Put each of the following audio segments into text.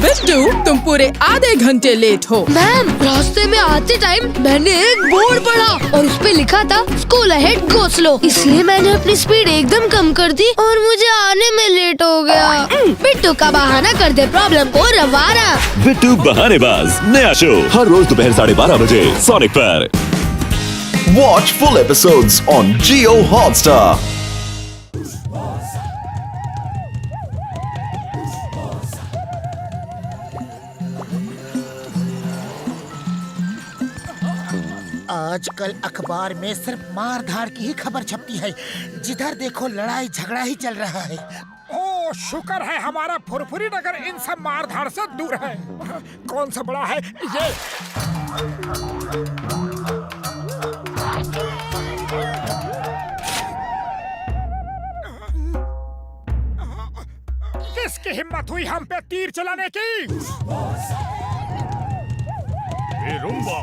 बिट्टू, तुम पूरे आधे घंटे लेट हो। मैम, रास्ते में आते टाइम मैंने एक बोर्ड पढ़ा और उस पे लिखा था स्कूल अहेड गो स्लो, इसलिए मैंने अपनी स्पीड एकदम कम कर दी और मुझे आने में लेट हो गया। बिट्टू का बहाना कर दे प्रॉब्लम को रवाना। बिट्टू बहानेबाज नया शो हर रोज दोपहर 12:30 बजे सोनिक पर। Watch full episodes on Jio Hotstar. आजकल अखबार में सिर्फ मार धाड़ की ही खबर छपती है। जिधर देखो लड़ाई झगड़ा ही चल रहा है। ओ, शुक्र है हमारा फुरफुरी नगर इन सब मार धाड़ से दूर है। कौन सा बड़ा है ये? किसकी हिम्मत हुई हम पे तीर चलाने की? हुबा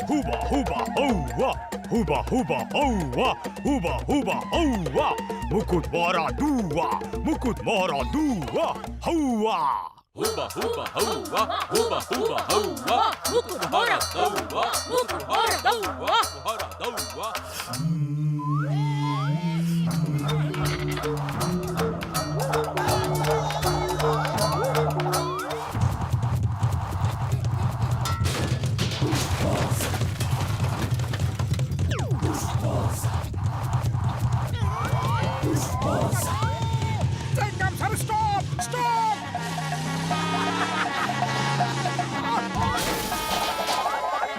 हुबा हौवा, हुबा हुबा हौवा, हुबा हुबा हौवा, मुकुट मोरा दुआ, मुकुट मोरा दुआ, हौवा। हुबा हुबा हौवा, हुबा हुबा हौवा, मुकुट मोरा दुआ, मुकुट मोरा दुआ, मोरा दुआ। Chingam sir, stop stop!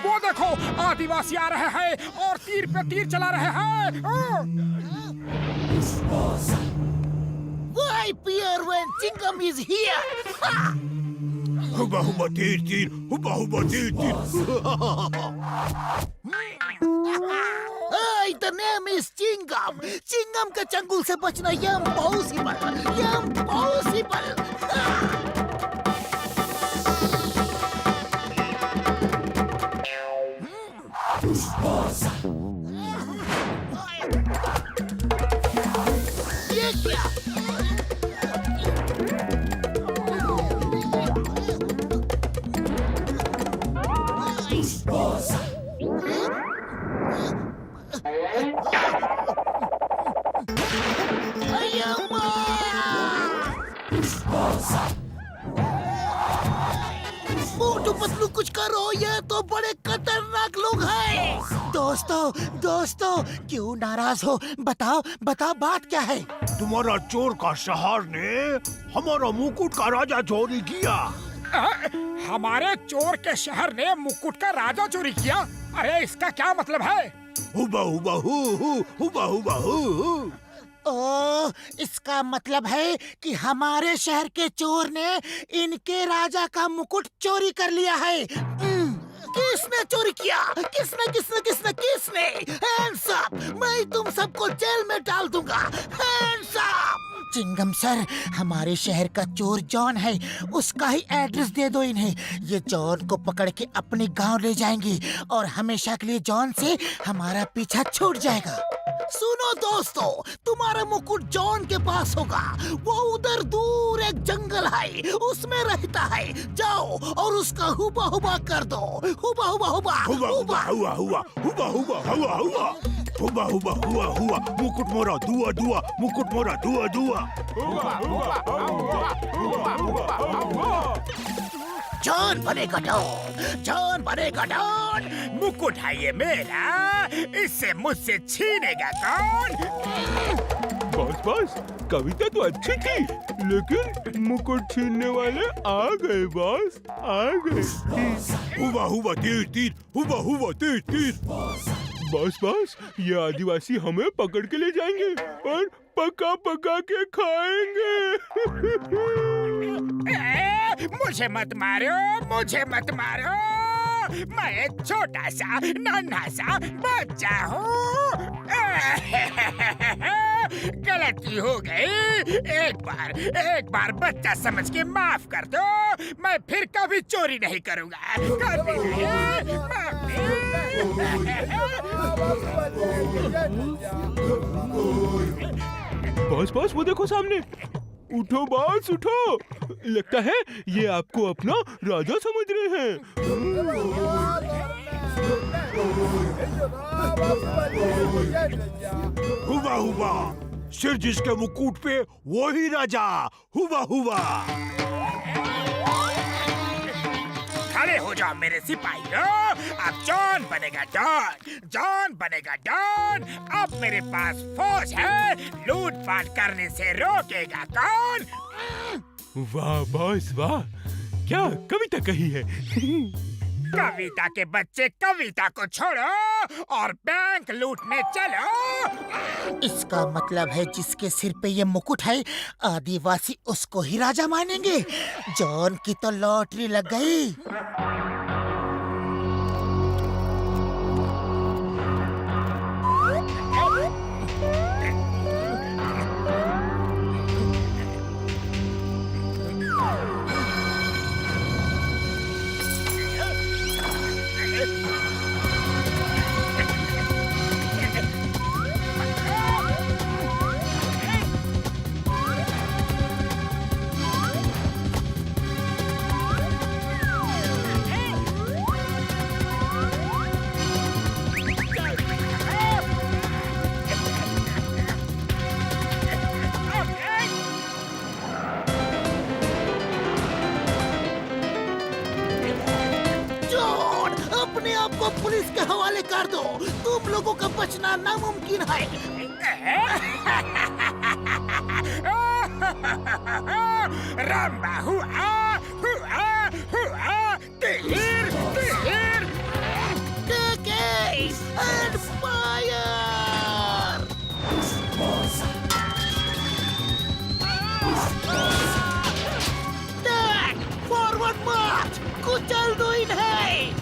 वो देखो, आदिवासी आ रहे हैं और तीर पे तीर चला रहे हैं। Why fear when Chingam is here? हुबा हुबा तीर तीर, हुबा हुबा तीर तीर। Hey, the name is Chingam. Chingam के चंगुल से बचना impossible. Impossible. ये क्या? मोटू पतलू कुछ करो, ये तो बड़े खतरनाक लोग हैं। दोस्तों क्यों नाराज हो? बताओ बात क्या है? तुम्हारा चोर का शहर ने हमारा मुकुट का राजा चोरी किया। हमारे चोर के शहर ने मुकुट का राजा चोरी किया? अरे इसका क्या मतलब है? हुबा हुबा हुबा हुबा हु। ओ, इसका मतलब है कि हमारे शहर के चोर ने इनके राजा का मुकुट चोरी कर लिया है। किसने चोरी किया? किसने? Hands up! मैं तुम सबको जेल में डाल दूंगा। Hands up! चिंगम सर, हमारे शहर का चोर जॉन है, उसका ही एड्रेस दे दो इन्हें। ये जॉन को पकड़ के अपने गांव ले जाएंगे और हमेशा के लिए जॉन से हमारा पीछा छूट जाएगा। सुनो दोस्तों, तुम्हारा मुकुट जॉन के पास होगा। वो उधर दूर एक जंगल है, उसमें रहता है। जाओ और उसका हुबा हुबा कर दो। हुबा हुबा हुबा हुबा हुबा हुआ हुआ, हुबा हुबा हुआ हुआ, हुबा हुबा हुआ हुआ, मुकुट मोरा दुआ दुआ, मुकुट मोरा दुआ दुआ। जॉन बनेगा डॉन। मुकुट है ये मेरा, इससे मुझसे छीनेगा कौन? बस कविता तो अच्छी थी, लेकिन मुकुट छीनने वाले आ गए बॉस, आ गए। हुबा हुबा तीर तीर, हुबा हुबा तीर तीर। बॉस ये आदिवासी हमें पकड़ के ले जाएंगे और पका के खाएंगे। मुझे मत मारो। मैं एक छोटा सा नन्हा सा बच्चा हूँ। गलती हो गई। एक बार बच्चा समझ के माफ कर दो। मैं फिर कभी चोरी नहीं करूँगा। कभी नहीं। बॉस वो देखो सामने। उठो बॉस उठो, लगता है ये आपको अपना राजा समझ रहे हैं। हुआ हुआ, सिर जिसके मुकुट पे वही राजा। हुआ हुआ। खड़े हो जाओ मेरे सिपाहियों, अब जॉन बनेगा डॉन, जॉन बनेगा डॉन। अब मेरे पास फौज है, लूटपाट करने से रोकेगा कौन? वाह बॉस वाह, क्या कविता कही है। कविता के बच्चे कविता को छोड़ो और बैंक लूटने चलो। इसका मतलब है जिसके सिर पे ये मुकुट है, आदिवासी उसको ही राजा मानेंगे। जॉन की तो लॉटरी लग गई। अपने आप को पुलिस के हवाले कर दो, तुम लोगों का बचना नामुमकिन है। रंबा हुआ, हुआ, हुआ, तीर, तीर। Take aim and fire! Back! Forward march! कुचल दो इन्हें!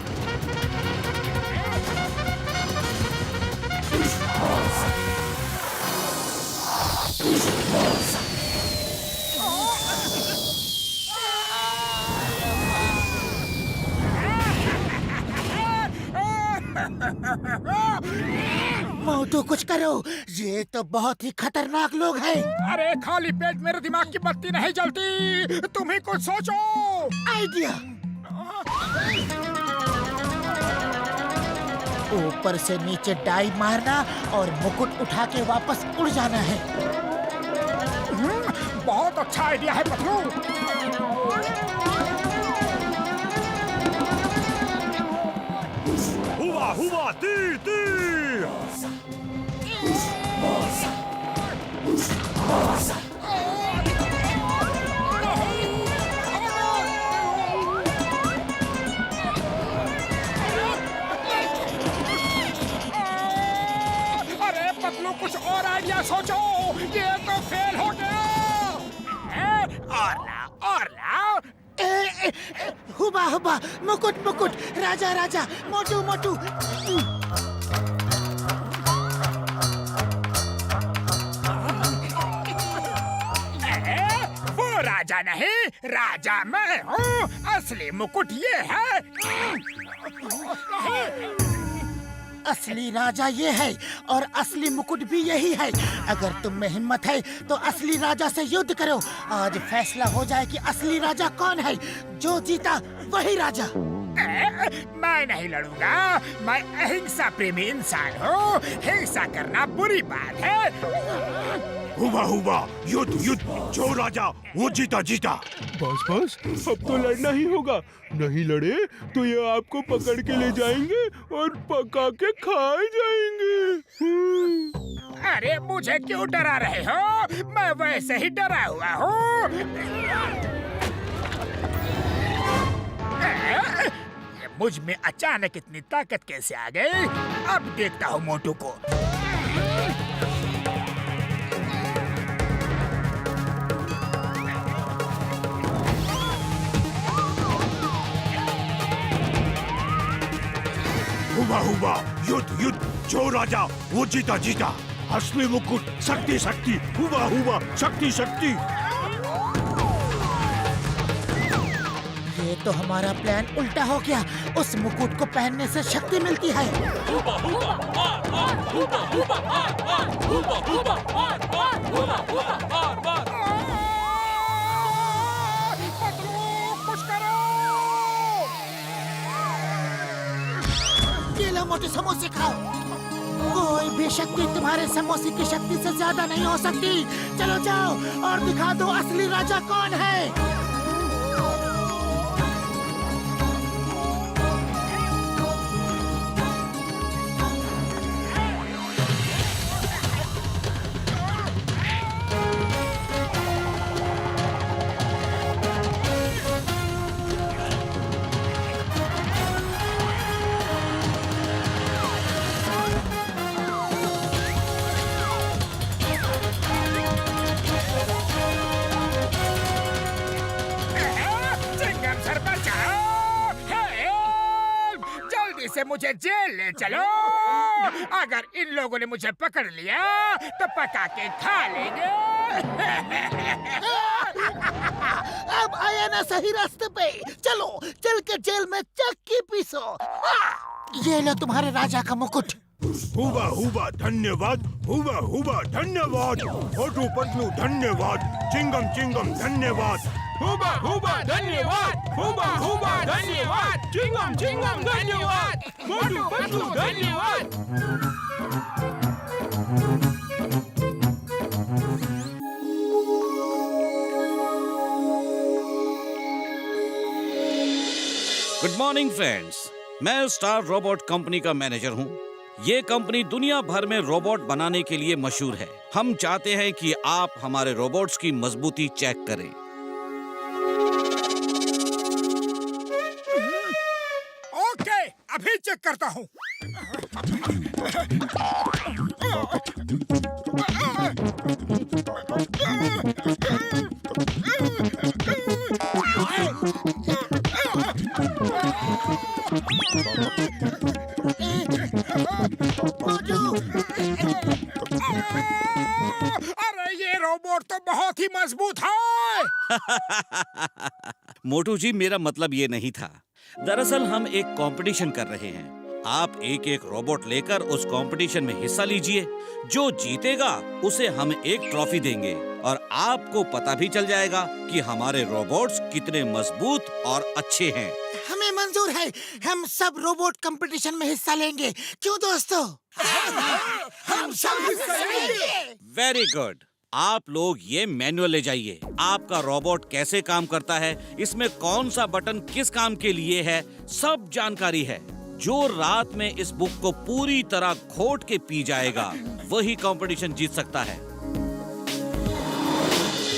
मोटू कुछ करो, ये तो बहुत ही खतरनाक लोग हैं। अरे खाली पेट मेरे दिमाग की बत्ती नहीं जलती, तुम ही कुछ सोचो। आइडिया। ऊपर से नीचे डाई मारना और मुकुट उठा के वापस उड़ जाना है। बहुत अच्छा आइडिया है पतलू। हुआ हुआ, तीर तीर। अरे पतलू कुछ और आइडिया सोचो, ये तो फेल हो गया। और लाओ। हुबा हुबा, मुकुट मुकुट, राजा राजा, मोटू मोटू। वो राजा नहीं, राजा मैं हूँ। असली मुकुट ये है। असली राजा ये है और असली मुकुट भी यही है। अगर तुम में हिम्मत है तो असली राजा से युद्ध करो। आज फैसला हो जाए कि असली राजा कौन है। जो जीता वही राजा। मैं नहीं लड़ूंगा, मैं अहिंसा प्रेमी इंसान हूँ। हिंसा करना बुरी बात है। हुआ हुआ, युद्ध युद्ध, जो राजा वो जीता जीता। बस अब तो लड़ना ही होगा, नहीं लड़े तो ये आपको पकड़ के ले जाएंगे और पका के खाए जाएंगे। अरे मुझे क्यों डरा रहे हो? मैं वैसे ही डरा हुआ हूँ। मुझ में अचानक इतनी ताकत कैसे आ गई? अब देखता हूँ मोटू को। हुआ हुआ, युद्ध युद्ध, जो राजा वो जीता जीता। असली मुकुट, शक्ति शक्ति। हुआ हुआ, शक्ति शक्ति। ये तो हमारा प्लान उल्टा हो गया। उस मुकुट को पहनने से शक्ति मिलती है। चलो मोटे समोसे खाओ। कोई भी शक्ति तुम्हारे समोसे की शक्ति से ज्यादा नहीं हो सकती। चलो जाओ और दिखा दो असली राजा कौन है। चिंगम सर बचाओ! हेल्प! जल्दी से मुझे जेल ले चलो। अगर इन लोगों ने मुझे पकड़ लिया तो पका के खा लेंगे। अब आया ना सही रास्ते पे। चलो चल के जेल में चक्की पीसो। ये लो तुम्हारे राजा का मुकुट। हुबा हुबा धन्यवाद, हुबा हुबा धन्यवाद, मोटू पतलू धन्यवाद, चिंगम चिंगम धन्यवाद। हुबा हुबा धन्यवाद, हुबा हुबा धन्यवाद, चिंगम चिंगम धन्यवाद, मोटू पतलू धन्यवाद। गुड मॉर्निंग फ्रेंड्स, मैं स्टार रोबोट कंपनी का मैनेजर हूँ। ये कंपनी दुनिया भर में रोबोट बनाने के लिए मशहूर है। हम चाहते हैं कि आप हमारे रोबोट्स की मजबूती चेक करें। ओके, अभी चेक करता हूँ। अरे ये रोबोट तो बहुत ही मजबूत है। मोटू जी, मेरा मतलब ये नहीं था। दरअसल हम एक कंपटीशन कर रहे हैं। आप एक एक रोबोट लेकर उस कंपटीशन में हिस्सा लीजिए। जो जीतेगा उसे हम एक ट्रॉफी देंगे और आपको पता भी चल जाएगा कि हमारे रोबोट्स कितने मजबूत और अच्छे हैं। हमें मंजूर है। हम सब रोबोट कंपटीशन में हिस्सा लेंगे। क्यों दोस्तों? हम सब हिस्सा लेंगे। Very good. आप लोग ये मैनुअल ले जाइए। आपका रोबोट कैसे काम करता है, इसमें कौन सा बटन किस काम के लिए है, सब जानकारी है। जो रात में इस बुक को पूरी तरह घोट के पी जाएगा वही कंपटीशन जीत सकता है।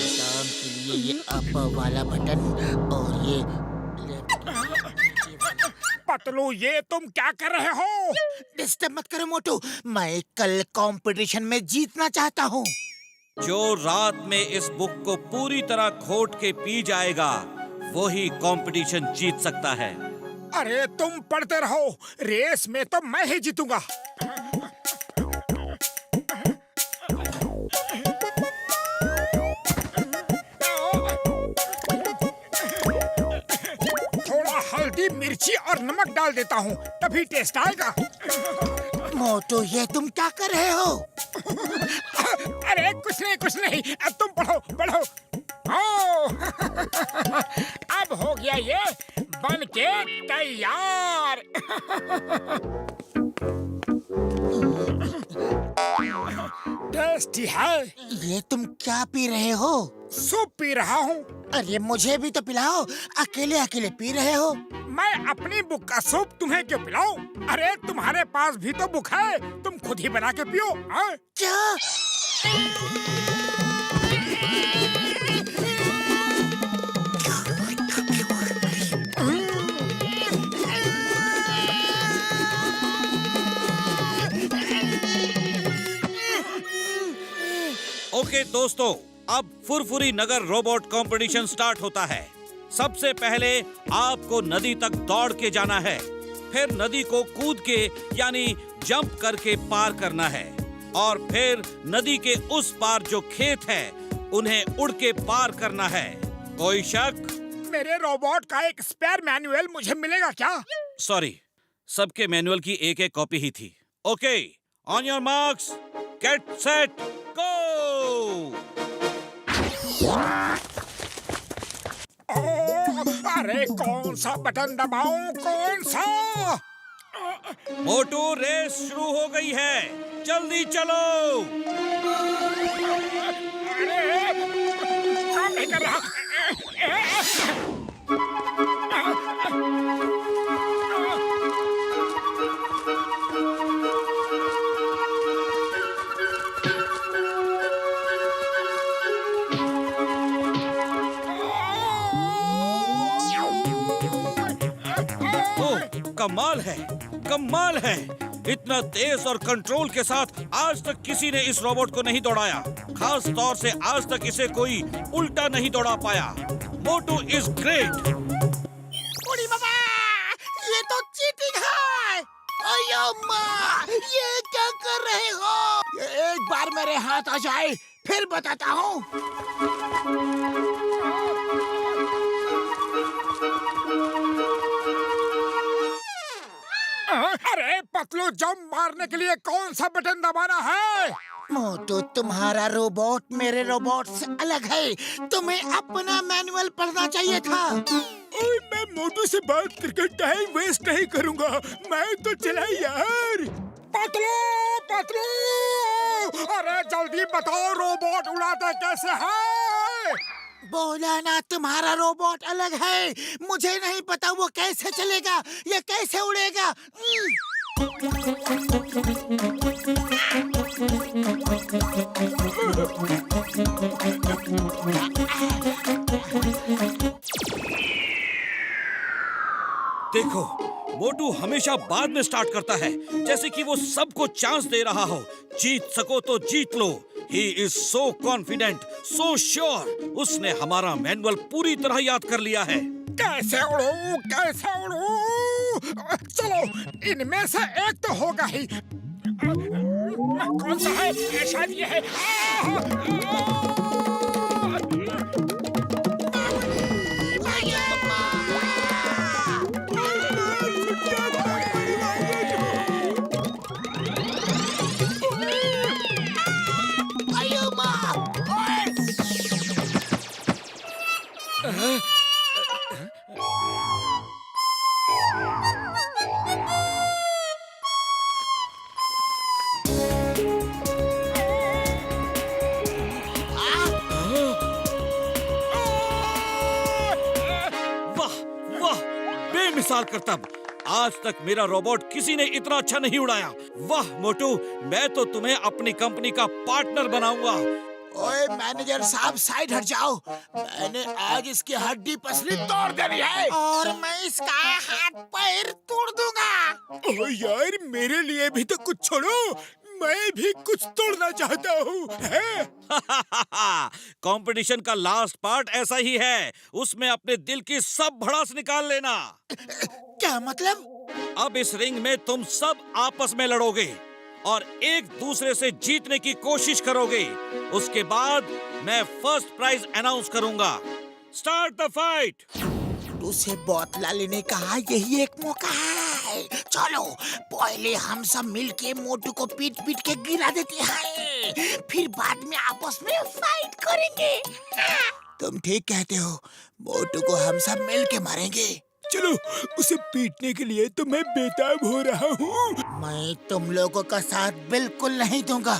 शाम के लिए ये अप वाला बटन और ये पतलू, ये तुम क्या कर रहे हो? डिस्टर्ब मत करो मोटू। मैं कल कंपटीशन में जीतना चाहता हूँ। जो रात में इस बुक को पूरी तरह घोट के पी जाएगा वही कंपटीशन जीत सकता है। अरे तुम पढ़ते रहो, रेस में तो मैं ही जीतूंगा। थोड़ा हल्दी, मिर्ची और नमक डाल देता हूँ, तभी टेस्ट आएगा। मोटू, ये तुम क्या कर रहे हो? अरे कुछ नहीं। अब तुम पढ़ो पढ़ो। अब हो गया ये बन के तैयार। टेस्टी है। ये तुम क्या पी रहे हो? सूप पी रहा हूँ। अरे मुझे भी तो पिलाओ। अकेले अकेले पी रहे हो। मैं अपनी बुक का सूप तुम्हें क्यों पिलाऊं? अरे तुम्हारे पास भी तो बुक है, तुम खुद ही बना के पियो। हाँ? क्या? ओके दोस्तों, अब फुरफुरी नगर रोबोट कंपटीशन स्टार्ट होता है। सबसे पहले आपको नदी तक दौड़ के जाना है, फिर नदी को कूद के यानी जंप करके पार करना है और फिर नदी के उस पार जो खेत है उन्हें उड़ के पार करना है। कोई शक? मेरे रोबोट का एक स्पेयर मैनुअल मुझे मिलेगा क्या? सॉरी, सबके मैनुअल की एक एक कॉपी ही थी। Okay, on your marks, get set, go! अरे कौन सा बटन दबाऊं, कौन सा? मोटू, रेस शुरू हो गई है, जल्दी चलो। काम नहीं कर रहा। कमाल है, कमाल है। इतना तेज और कंट्रोल के साथ आज तक किसी ने इस रोबोट को नहीं दौड़ाया। खास तौर से आज तक इसे कोई उल्टा नहीं दौड़ा पाया। मोटू इज ग्रेट। उड़ी बाबा, ये तो चीटिंग है। अयो माँ, ये क्या कर रहे हो? ये एक बार मेरे हाथ आ जाए फिर बताता हूँ। अरे पतलू, जंप मारने के लिए कौन सा बटन दबाना है? मोटू, तुम्हारा रोबोट मेरे रोबोट से अलग है। तुम्हें अपना मैनुअल पढ़ना चाहिए था। ओए, मैं मोटू से बात करके टाइम वेस्ट नहीं करूंगा। मैं तो चला यार। पतलू, पतलू, अरे जल्दी बताओ, रोबोट उड़ाते कैसे है? बोला ना, तुम्हारा रोबोट अलग है। मुझे नहीं पता वो कैसे चलेगा या कैसे उड़ेगा। देखो, मोटू हमेशा बाद में स्टार्ट करता है, जैसे कि वो सबको चांस दे रहा हो। जीत सको तो जीत लो। He is so confident, so sure. उसने हमारा मैनुअल पूरी तरह याद कर लिया है। कैसे उड़ूं, कैसे उड़ूं? चलो, इनमें से एक तो होगा ही। कौन सा है? शायद ये है। बेमिसाल करतब। आज तक मेरा रोबोट किसी ने इतना अच्छा नहीं उड़ाया। वाह मोटू, मैं तो तुम्हें अपनी कंपनी का पार्टनर बनाऊंगा। ओए मैनेजर साहब, साइड हट जाओ। मैंने आज इसकी हड्डी पसली तोड़ देनी है और मैं इसका हाथ पैर तोड़ दूंगा। ओए यार, मेरे लिए भी तो कुछ छोड़ो। मैं भी कुछ तोड़ना चाहता हूँ। कंपटीशन का लास्ट पार्ट ऐसा ही है। उसमें अपने दिल की सब भड़ास निकाल लेना। क्या मतलब? अब इस रिंग में तुम सब आपस में लड़ोगे और एक दूसरे से जीतने की कोशिश करोगे। उसके बाद मैं फर्स्ट प्राइज अनाउंस करूंगा। Start the fight. उसे बोतला लेने का यही एक मौका है। चलो, पहले हम सब मिलके मोटू को पीट पीट के गिरा देते हैं, फिर बाद में आपस में फाइट करेंगे। तुम ठीक कहते हो, मोटू को हम सब मिल के मारेंगे। चलो, उसे पीटने के लिए तो मैं बेताब हो रहा हूँ। मैं तुम लोगों का साथ बिल्कुल नहीं दूंगा।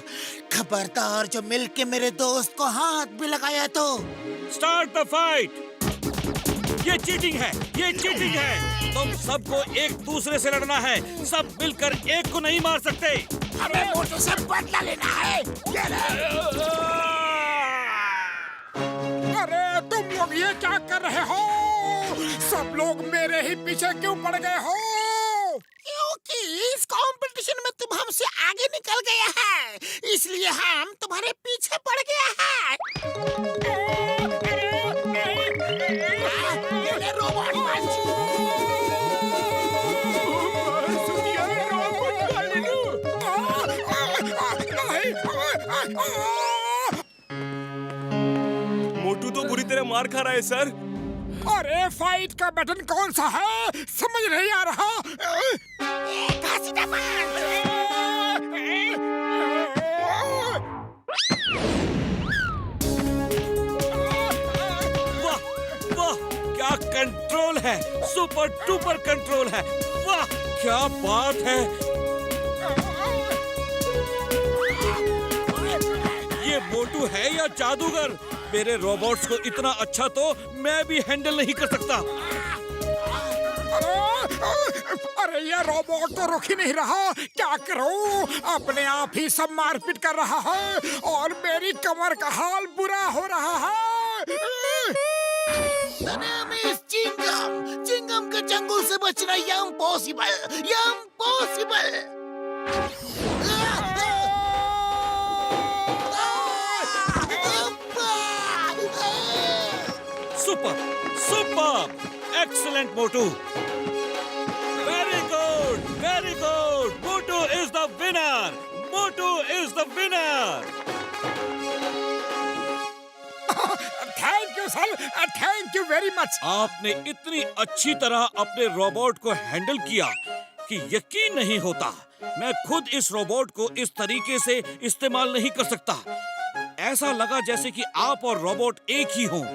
खबरदार जो मिलके मेरे दोस्त को हाथ भी लगाया तो। Start the fight. ये चीटिंग है, ये चीटिंग है। तुम सबको एक दूसरे से लड़ना है। सब मिलकर एक को नहीं मार सकते। हमें मोटू से बदला लेना है। अरे तुम लोग ये क्या कर रहे हो? सब लोग मेरे ही पीछे क्यों पड़ गए हो? क्योंकि इस कंपटीशन में तुम हमसे आगे निकल गए हैं, इसलिए हम तुम्हारे पीछे पड़ गए हैं। मोटू तो बुरी तरह मार खा रहा है सर। अरे फाइट का बटन कौन सा है? समझ नहीं आ रहा। वाह वाह, क्या कंट्रोल है, सुपर डुपर कंट्रोल है। वाह क्या बात है। ये मोटू है या जादूगर? मेरे रोबोट्स को इतना अच्छा तो मैं भी हैंडल नहीं कर सकता। अरे ये रोबोट तो रुक ही नहीं रहा, क्या करूं? अपने आप ही सब मारपीट कर रहा है और मेरी कमर का हाल बुरा हो रहा है। चिंगम चिंगम के चंगुल से बचना impossible, impossible. Super super excellent Motu, very good very good. Motu is the winner, Motu is the winner. Thank you sir, thank you very much. आपने इतनी अच्छी तरह अपने रोबोट को हैंडल किया कि यकीन नहीं होता मैं खुद इस रोबोट को इस तरीके से इस्तेमाल नहीं कर सकता। ऐसा लगा जैसे कि आप और रोबोट एक ही हों।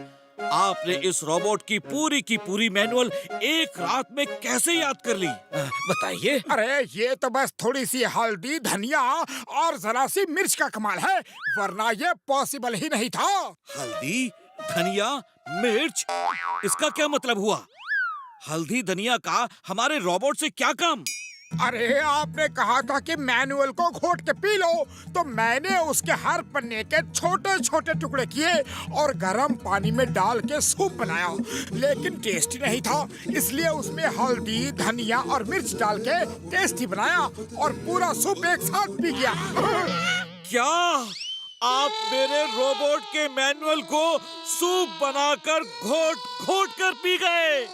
आपने इस रोबोट की पूरी मैनुअल एक रात में कैसे याद कर ली, बताइए। अरे ये तो बस थोड़ी सी हल्दी, धनिया और जरा सी मिर्च का कमाल है, वरना ये पॉसिबल ही नहीं था। हल्दी, धनिया, मिर्च, इसका क्या मतलब हुआ? हल्दी धनिया का हमारे रोबोट से क्या काम? अरे आपने कहा था कि मैनुअल को घोट के पी लो, तो मैंने उसके हर पन्ने के छोटे छोटे टुकड़े किए और गर्म पानी में डाल के सूप बनाया, लेकिन टेस्टी नहीं था, इसलिए उसमें हल्दी, धनिया और मिर्च डाल के टेस्टी बनाया और पूरा सूप एक साथ पी गया। क्या आप मेरे रोबोट के मैनुअल को सूप बनाकर घोट घोट कर पी गए?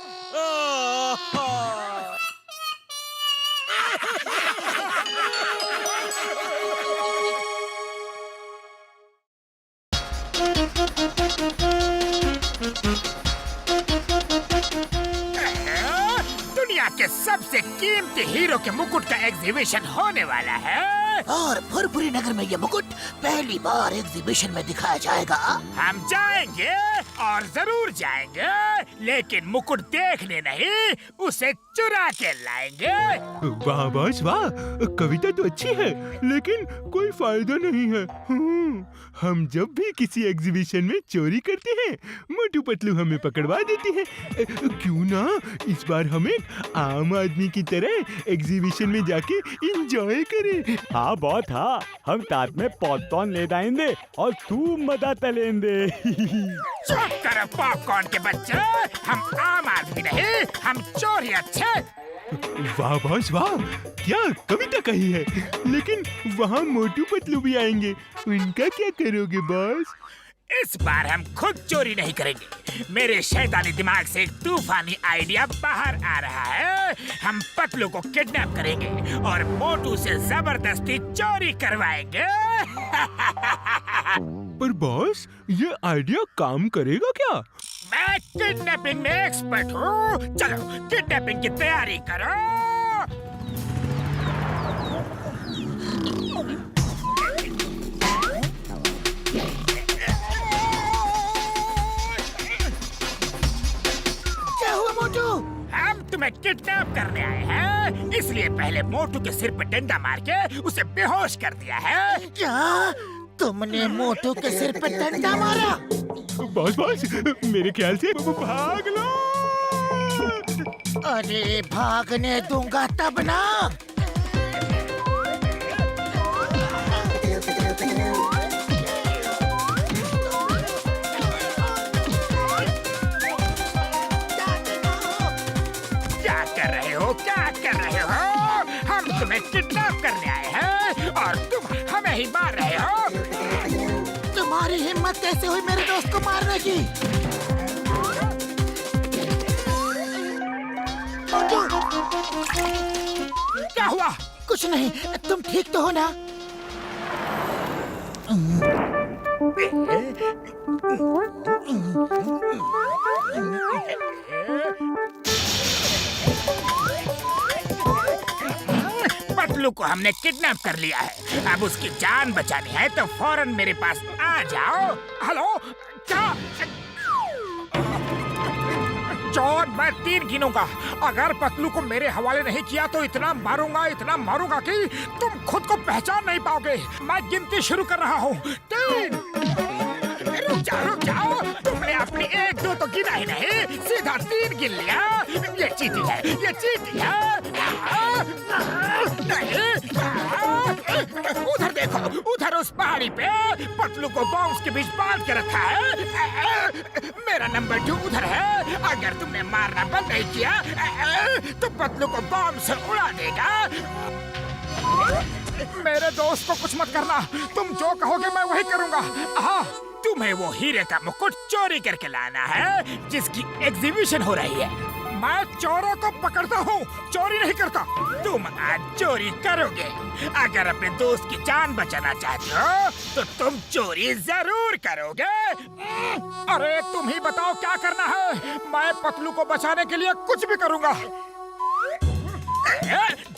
दुनिया के सबसे कीमती हीरो के मुकुट का एग्जीबिशन होने वाला है और फुरफुरी नगर में ये मुकुट पहली बार एग्जीबिशन में दिखाया जाएगा। हम जाएंगे और जरूर जाएंगे, लेकिन मुकुट देखने नहीं, उसे चुरा के लाएंगे। वाह बॉस वाह, कविता तो अच्छी है लेकिन कोई फायदा नहीं है। हम जब भी किसी एग्जीबिशन में चोरी करते हैं मोटू पतलू हमें पकड़वा देते हैं। क्यों ना इस बार हम एक आम आदमी की तरह एग्जीबिशन में जाके एंजॉय करें। हाँ बहुत हाँ, हम साथ में पॉपकॉर्न ले जाएंगे और खूब मजा तलेंगे। चुप करो पॉपकॉर्न के बच्चे, हम आम आदमी नहीं, हम चोर अच्छे। वाह बॉस वाह, क्या कविता कही है, लेकिन वहाँ मोटू पतलू भी आएंगे, उनका क्या करोगे बॉस? इस बार हम खुद चोरी नहीं करेंगे। मेरे शैतानी दिमाग से एक तूफानी आइडिया बाहर आ रहा है। हम पतलू को किडनैप करेंगे और मोटू से जबरदस्ती चोरी करवाएंगे। पर बॉस ये आइडिया काम करेगा क्या? मैं किडनैपिंग में एक्सपर्ट हूँ। चलो किडनैपिंग की तैयारी करो। क्या हुआ मोटू? हम तुम्हें किडनैप करने आए हैं, इसलिए पहले मोटू के सिर पे डंडा मार के उसे बेहोश कर दिया है। क्या तुमने मोटू के सिर पे डंडा मारा? बॉस बॉस मेरे ख्याल से भाग लो। अरे भागने दूंगा तब ना। क्या कर रहे हो? हम तुम्हें किडनैप करने आए हैं और तुम हमें ही मार रहे हो। तुम्हारी हिम्मत कैसे हुई मेरे दोस्त को मारने की? क्या हुआ? कुछ नहीं, तुम ठीक तो हो ना? पतलू को हमने किडनैप कर लिया है, अब उसकी जान बचानी है तो फौरन मेरे पास आ जाओ। हेलो, क्या जॉन, मैं 3 गिनूंगा। अगर पतलू को मेरे हवाले नहीं किया तो इतना मारूंगा कि तुम खुद को पहचान नहीं पाओगे। मैं गिनती शुरू कर रहा हूँ। 3। रुक जाओ, तुमने अपनी 1 2 तो गिना ही नहीं, सीधा 3 गिन लिया। ये चीटी है। नहीं, उधर देखो, उधर उस पहाड़ी पे पतलू को बॉम्ब्स के बीच बांध के रखा है। मेरा नंबर 2 उधर है। अगर तुमने मारना बंद नहीं किया तो पतलू को बॉम्ब से उड़ा देगा। मेरे दोस्त को कुछ मत करना, तुम जो कहोगे मैं वही करूंगा। हाँ, तुम्हें वो हीरे का मुकुट चोरी करके लाना है जिसकी एग्जीबिशन हो रही है। मैं चोरों को पकड़ता हूँ, चोरी नहीं करता। तुम आज चोरी करोगे। अगर अपने दोस्त की जान बचाना चाहते हो तो तुम चोरी जरूर करोगे। अरे तुम ही बताओ क्या करना है, मैं पतलू को बचाने के लिए कुछ भी करूँगा।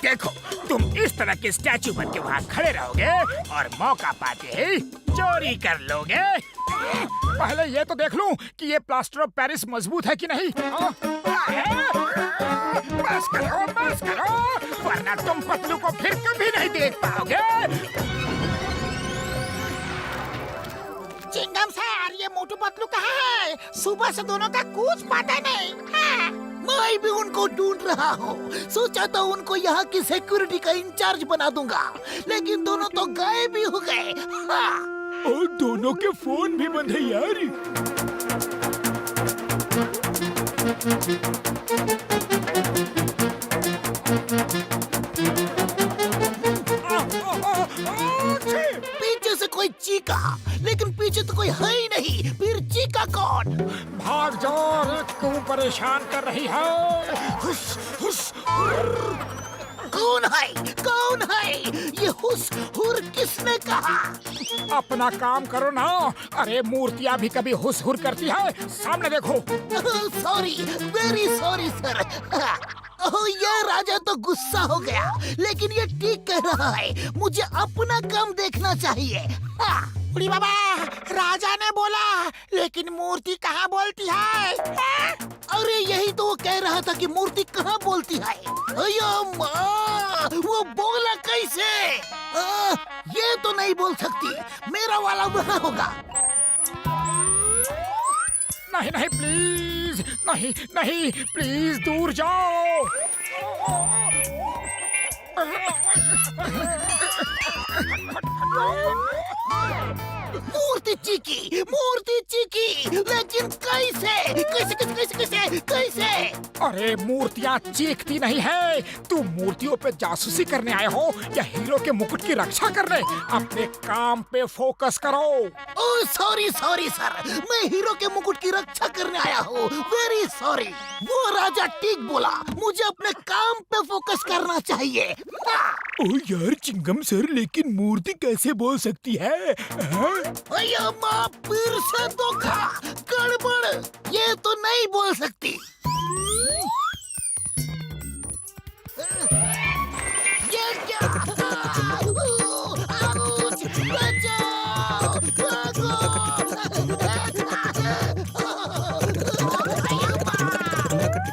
देखो, तुम इस तरह के स्टैचू बन के वहाँ खड़े रहोगे और मौका पाते ही चोरी कर लोगे। पहले ये तो देख लूं कि ये प्लास्टर ऑफ पेरिस मजबूत है कि नहीं। बस करो, वरना तुम पतलू को फिर कभी नहीं देख पाओगे। चिंगम सर, ये मोटू पतलू कहाँ है? सुबह से दोनों का कुछ पता नहीं। मैं भी उनको ढूंढ रहा हूँ। सोचा तो उनको यहाँ की सिक्योरिटी का इंचार्ज बना दूंगा, लेकिन दोनों तो गायब भी हो गए। और दोनों के फोन भी बंद है यार। पीछे से कोई चीखा, लेकिन पीछे तो कोई है ही नहीं। फिर चीखा कौन? भाग जाओ, क्यों परेशान कर रही है? हुश हुश। कौन है? ये हुस हुर किसने कहा? अपना काम करो ना। अरे मूर्तियाँ भी कभी हुस हुर करती है। सामने देखो। Sorry, very sorry sir. ये राजा तो गुस्सा हो गया, लेकिन ये ठीक कह रहा है। मुझे अपना काम देखना चाहिए। बुढ़ी बाबा, राजा ने बोला, लेकिन मूर्ति कहाँ बोलती है? अरे यही तो वो कह रहा था कि मूर्ति कहाँ बोलती है। अयो माँ, वो बोला कैसे? ये तो नहीं बोल सकती। मेरा वाला वहाँ होगा। नहीं प्लीज दूर जाओ। मूर्ति चीखी, लेकिन कैसे? अरे मूर्तियाँ चीखती नहीं है। तुम मूर्तियों पे जासूसी करने आए हो या हीरो के मुकुट की रक्षा करने? अपने काम पे फोकस करो। ओह सॉरी सर, मैं हीरो के मुकुट की रक्षा करने आया हूँ। Very sorry. वो राजा ठीक बोला, मुझे अपने काम पे फोकस करना चाहिए। ओ यार चिंगम सर, लेकिन मूर्ति कैसे बोल सकती है? अयो माँ, फिर से धोखा, गड़बड़। ये तो नहीं बोल सकती। ये क्या?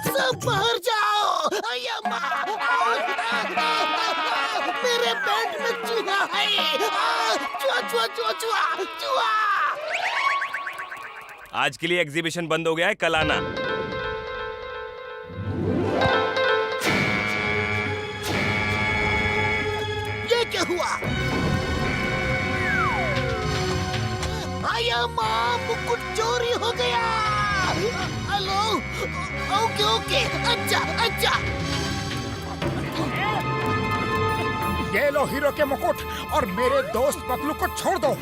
सब बाहर जाओ। अयो माँ, मेरे पेट में चूहा है। चूहा। आज के लिए एग्जीबिशन बंद हो गया है, कल आना। ये क्या हुआ? आया माँ, मुकुट चोरी हो गया। हेलो, ओके, अच्छा। ये लो हीरो के मुकुट और मेरे दोस्त पतलू को छोड़ दो।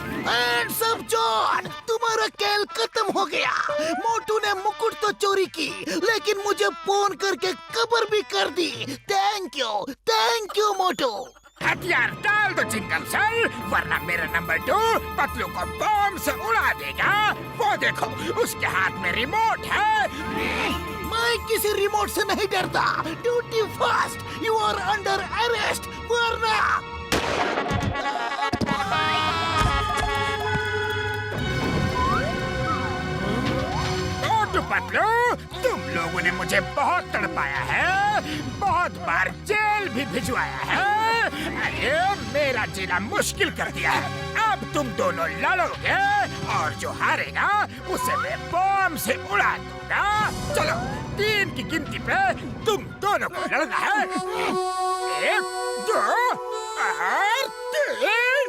सब जॉन, तुम्हारा खेल खत्म हो गया। मोटू ने मुकुट तो चोरी की, लेकिन मुझे फोन करके कबर भी कर दी। थैंक यू मोटू। हथियार डाल दो चिंगम सर, वरना मेरा नंबर 2 पतलू को बॉम्ब से उड़ा देगा। वो देखो, उसके हाथ में रिमोट है। मैं किसी रिमोट से नहीं डरता। Duty fast, you are under arrest. वरना पतलू, तुम लोगों बाबू ने मुझे बहुत तड़पाया है, बहुत बार जेल भी भिजवाया है। अरे मेरा जीना मुश्किल कर दिया है। अब तुम दोनों लड़ोगे और जो हारेगा उसे मैं बम से उड़ा दूंगा। चलो 3 की गिनती पे तुम दोनों को लड़ना है। 1 2 और 3।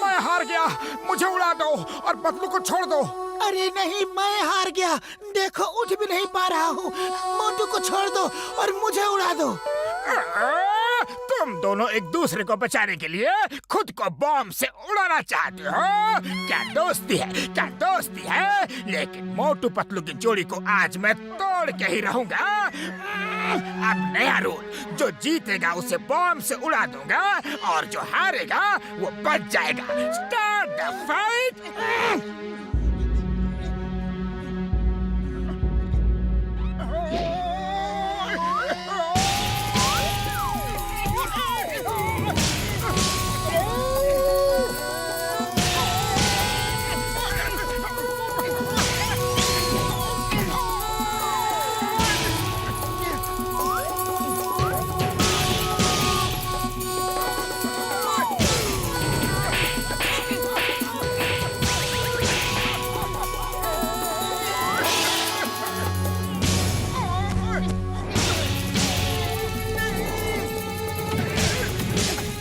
मैं हार गया, मुझे उड़ा दो और पतलू को छोड़ दो। अरे नहीं, मैं हार गया। देखो उठ भी नहीं पा रहा हूँ। मोटू को छोड़ दो और मुझे उड़ा दो। तुम दोनों एक दूसरे को बचाने के लिए खुद को बॉम्ब से उड़ाना चाहते हो। क्या दोस्ती है, क्या दोस्ती है। लेकिन मोटू पतलू की जोड़ी को आज मैं तोड़ के ही रहूंगा। अब नया रूल, जो जीतेगा उसे बॉम्ब से उड़ा दूंगा और जो हारेगा वो बच जाएगा। Start the fight.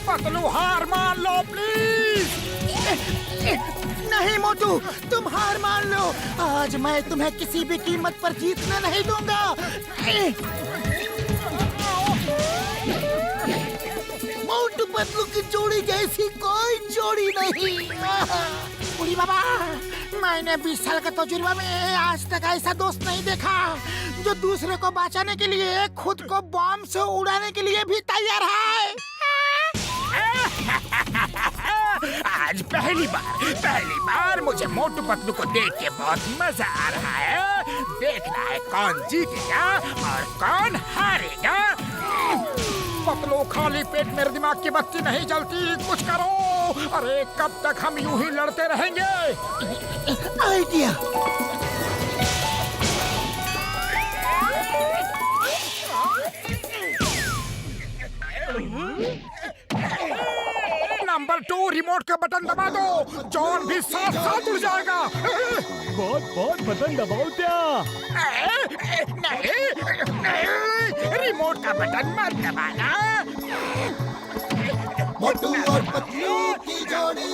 पतलू हार मान लो प्लीज। नहीं मोटू, तुम हार मान लो। आज मैं तुम्हें किसी भी कीमत पर जीतने नहीं दूंगा। मोटू पतलू की जोड़ी जैसी कोई जोड़ी नहीं। बुढ़ी बाबा, मैंने 20 साल का तजुर्बा में आज तक ऐसा दोस्त नहीं देखा जो दूसरे को बचाने के लिए खुद को बॉम्ब से उड़ाने के लिए भी तैयार है। आज पहली बार मुझे मोटू पतलू को देख के बहुत मजा आ रहा है। देखना है कौन जीतेगा और कौन हारेगा। पतलू, खाली पेट मेरे दिमाग की बत्ती नहीं जलती, कुछ करो। अरे कब तक हम यूं ही लड़ते रहेंगे। आइडिया। नंबर 2, रिमोट का बटन दबा दो। जॉन भी साथ साथ उड़ जाएगा। बहुत बटन दबाओ क्या? नहीं, रिमोट का बटन मत दबाना। मोटू और पतलू की जोड़ी।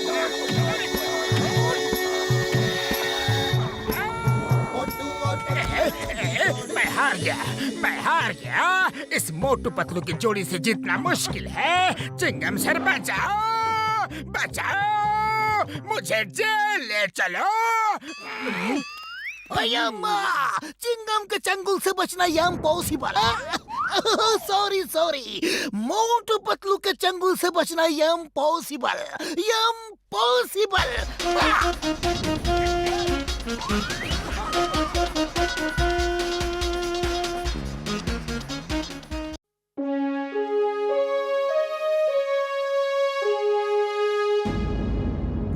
मैं हार गया। इस मोटू पतलू की जोड़ी से जीतना मुश्किल है। चिंगम सर बचाओ, बचाओ, मुझे जेल ले चलो। चिंगम के चंगुल से बचना इम्पॉसिबल। सॉरी, मोटू पतलू के चंगुल से बचना इम्पॉसिबल।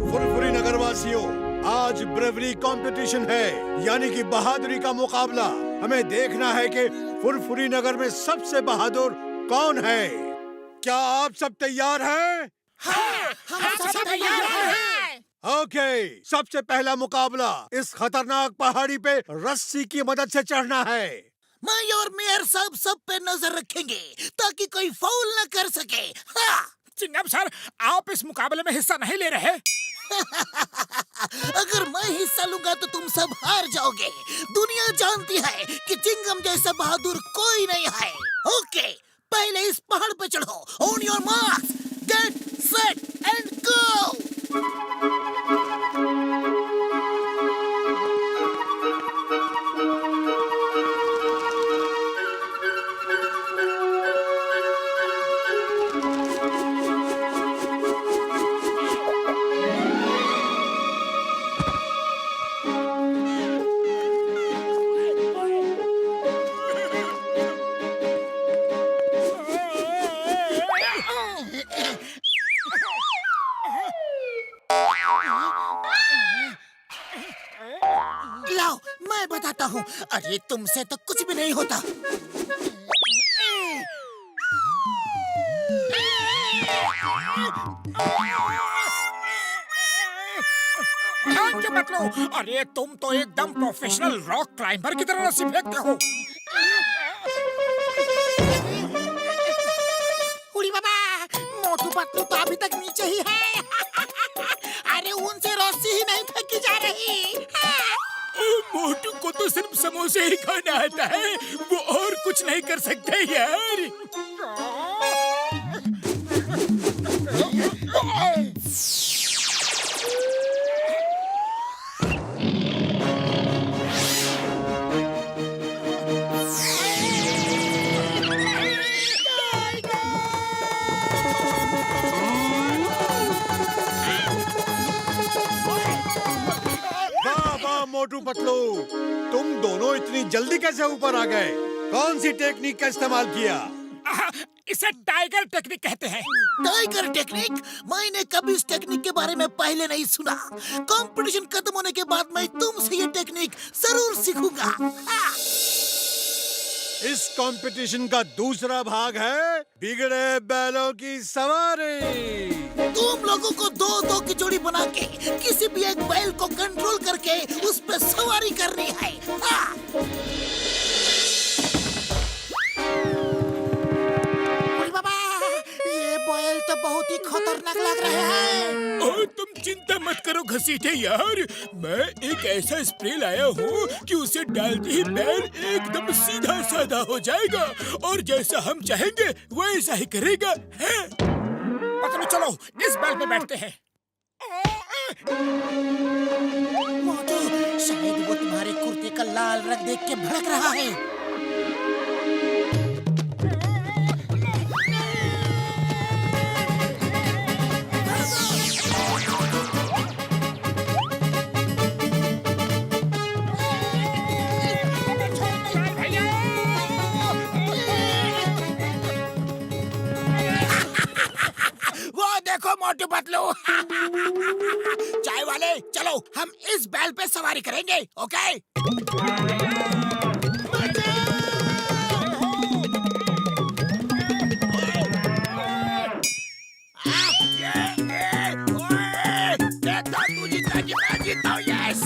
फुरफुरी नगरवासियों, आज ब्रेवरी कंपटीशन है, यानी कि बहादुरी का मुकाबला। हमें देखना है कि फुरफुरी नगर में सबसे बहादुर कौन है। क्या आप सब तैयार हैं? हम सब तैयार हैं। ओके, सबसे पहला मुकाबला इस खतरनाक पहाड़ी पे रस्सी की मदद से चढ़ना है। मैं और मेयर साहब सब पे नजर रखेंगे ताकि कोई फाउल न कर सके। चिंगम सर, आप इस मुकाबले में हिस्सा नहीं ले रहे। अगर मैं हिस्सा लूंगा तो तुम सब हार जाओगे। दुनिया जानती है कि चिंगम जैसा बहादुर कोई नहीं है। ओके, पहले इस पहाड़ पे चढ़ो। On your marks, get set and go. हूँ। अरे तुमसे तो कुछ भी नहीं होता। मत लो। अरे तुम तो एकदम प्रोफेशनल रॉक क्लाइंबर की तरह रस्सी फेंकते हो। उड़ी बाबा, मोटू पतलू तो अभी तक नीचे ही है। अरे उनसे रस्सी ही नहीं फेंकी जा रही। मोटू को तो सिर्फ समोसे ही खाना आता है, वो और कुछ नहीं कर सकते यार। मोटू पतलू, तुम दोनों इतनी जल्दी कैसे ऊपर आ गए? कौन सी टेक्निक का इस्तेमाल किया? इसे टाइगर टेक्निक कहते हैं। Tiger technique? मैंने कभी इस टेक्निक के बारे में पहले नहीं सुना। कंपटीशन खत्म होने के बाद मैं तुमसे ये टेक्निक जरूर सीखूंगा। इस कंपटीशन का दूसरा भाग है बिगड़े बैलों की सवारी। तुम लोगों को दो दो की जोड़ी बना के किसी भी एक बैल को कंट्रोल करके उस पर सवारी करनी है। बाबा, ये बैल तो बहुत ही खतरनाक लग रहा है। और तुम चिंता मत करो घसीटे यार, मैं एक ऐसा स्प्रे लाया हूँ कि उसे डालते ही बैल एकदम सीधा साधा हो जाएगा और जैसा हम चाहेंगे वैसा ही करेगा। है? पतलू चलो इस बैल पे बैठते हैं। मोटू, शायद वो तुम्हारे कुर्ते का लाल रंग देख के भड़क रहा है। मोटू पतलू, चाय वाले चलो हम इस बैल पे सवारी करेंगे। ओके? जीता yes.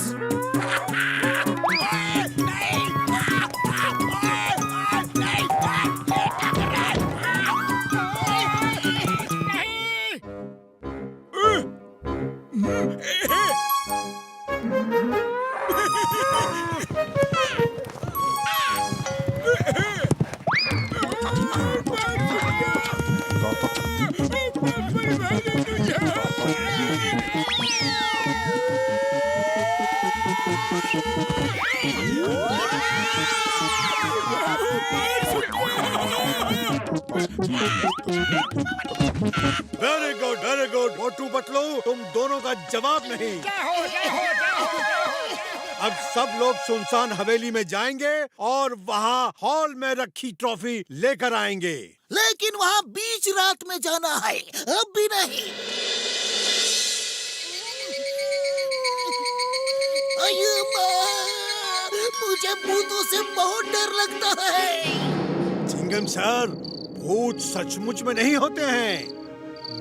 Very good Motu Patlu, तुम दोनों का जवाब नहीं। अब सब लोग सुनसान हवेली में जाएंगे और वहाँ हॉल में रखी ट्रॉफी लेकर आएंगे। लेकिन वहाँ बीच रात में जाना है, अब भी नहीं। अयो माँ, मुझे भूतों से बहुत डर लगता है। चिंगम सर, भूत सचमुच में नहीं होते हैं।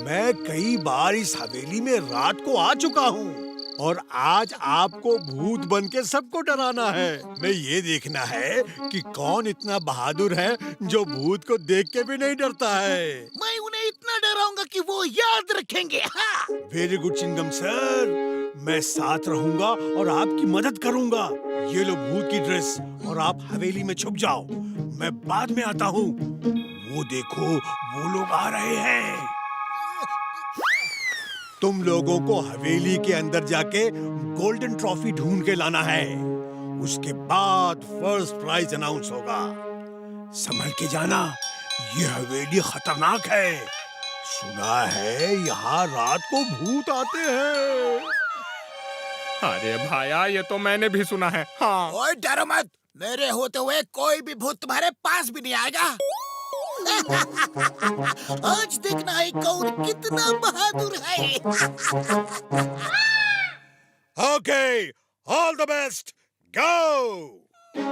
मैं कई बार इस हवेली में रात को आ चुका हूँ और आज आपको भूत बन के सबको डराना है। मैं ये देखना है कि कौन इतना बहादुर है जो भूत को देख के भी नहीं डरता है। मैं उन्हें इतना डराऊंगा कि वो याद रखेंगे। वेरी गुड चिंगम सर, मैं साथ रहूंगा और आपकी मदद करूंगा। ये लो भूत की ड्रेस और आप हवेली में छुप जाओ, मैं बाद में आता हूँ। वो देखो, वो लोग आ रहे हैं। तुम लोगों को हवेली के अंदर जाके गोल्डन ट्रॉफी ढूंढ के लाना है। उसके बाद फर्स्ट प्राइज अनाउंस होगा। संभल के जाना, ये हवेली खतरनाक है। सुना है यहाँ रात को भूत आते हैं। अरे भाया, ये तो मैंने भी सुना है। हाँ। ओए डरो मत, मेरे होते हुए कोई भी भूत तुम्हारे पास भी नहीं आएगा। आज देखना है कौन कितना बहादुर है। ओके, ऑल द बेस्ट, गो।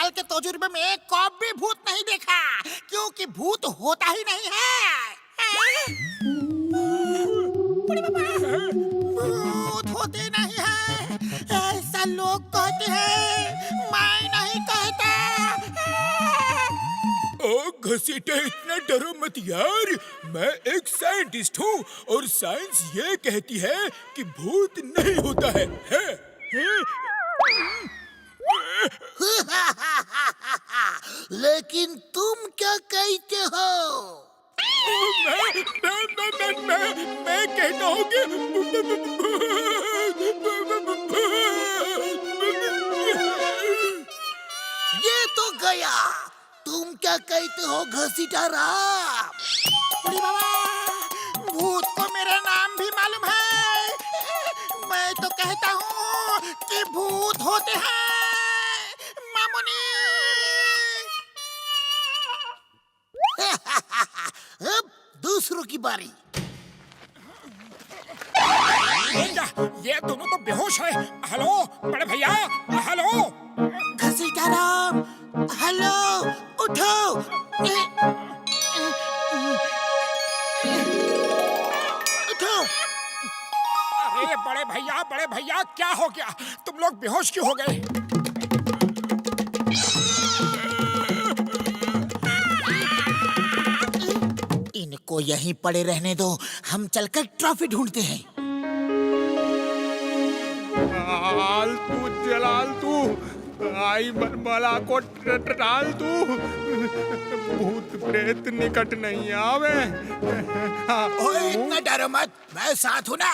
साल के तजुर्बे में कभी भूत नहीं देखा, क्योंकि भूत होता ही नहीं है। भूत होते नहीं है, ऐसा लोग कहते हैं, मैं नहीं कहता। ओ घसीटे, इतना डरो मत यार। मैं एक साइंटिस्ट हूँ और साइंस ये कहती है कि भूत नहीं होता है। लेकिन तुम क्या कहते हो? मैं कहता हूँ कि ये तो गया। तुम क्या कहते हो घसीटा राम? अरे बाबा, भूत को मेरा नाम भी मालूम है। मैं तो कहता हूँ कि भूत होते हैं मामुनी। अब दूसरों की बारी। ये दोनों तो बेहोश है। हेलो बड़े भैया, हेलो। घसीटा राम, हेलो, उठो। उठो। अरे बड़े भैया क्या हो गया? तुम लोग बेहोश क्यों हो गए? इनको यहीं पड़े रहने दो, हम चलकर ट्रॉफी ढूंढते हैं। जलाल तू आई बनबला को टाल तू। भूत प्रेत निकट नहीं आवे। ओए इतना डरो मत, मैं साथ हूँ ना।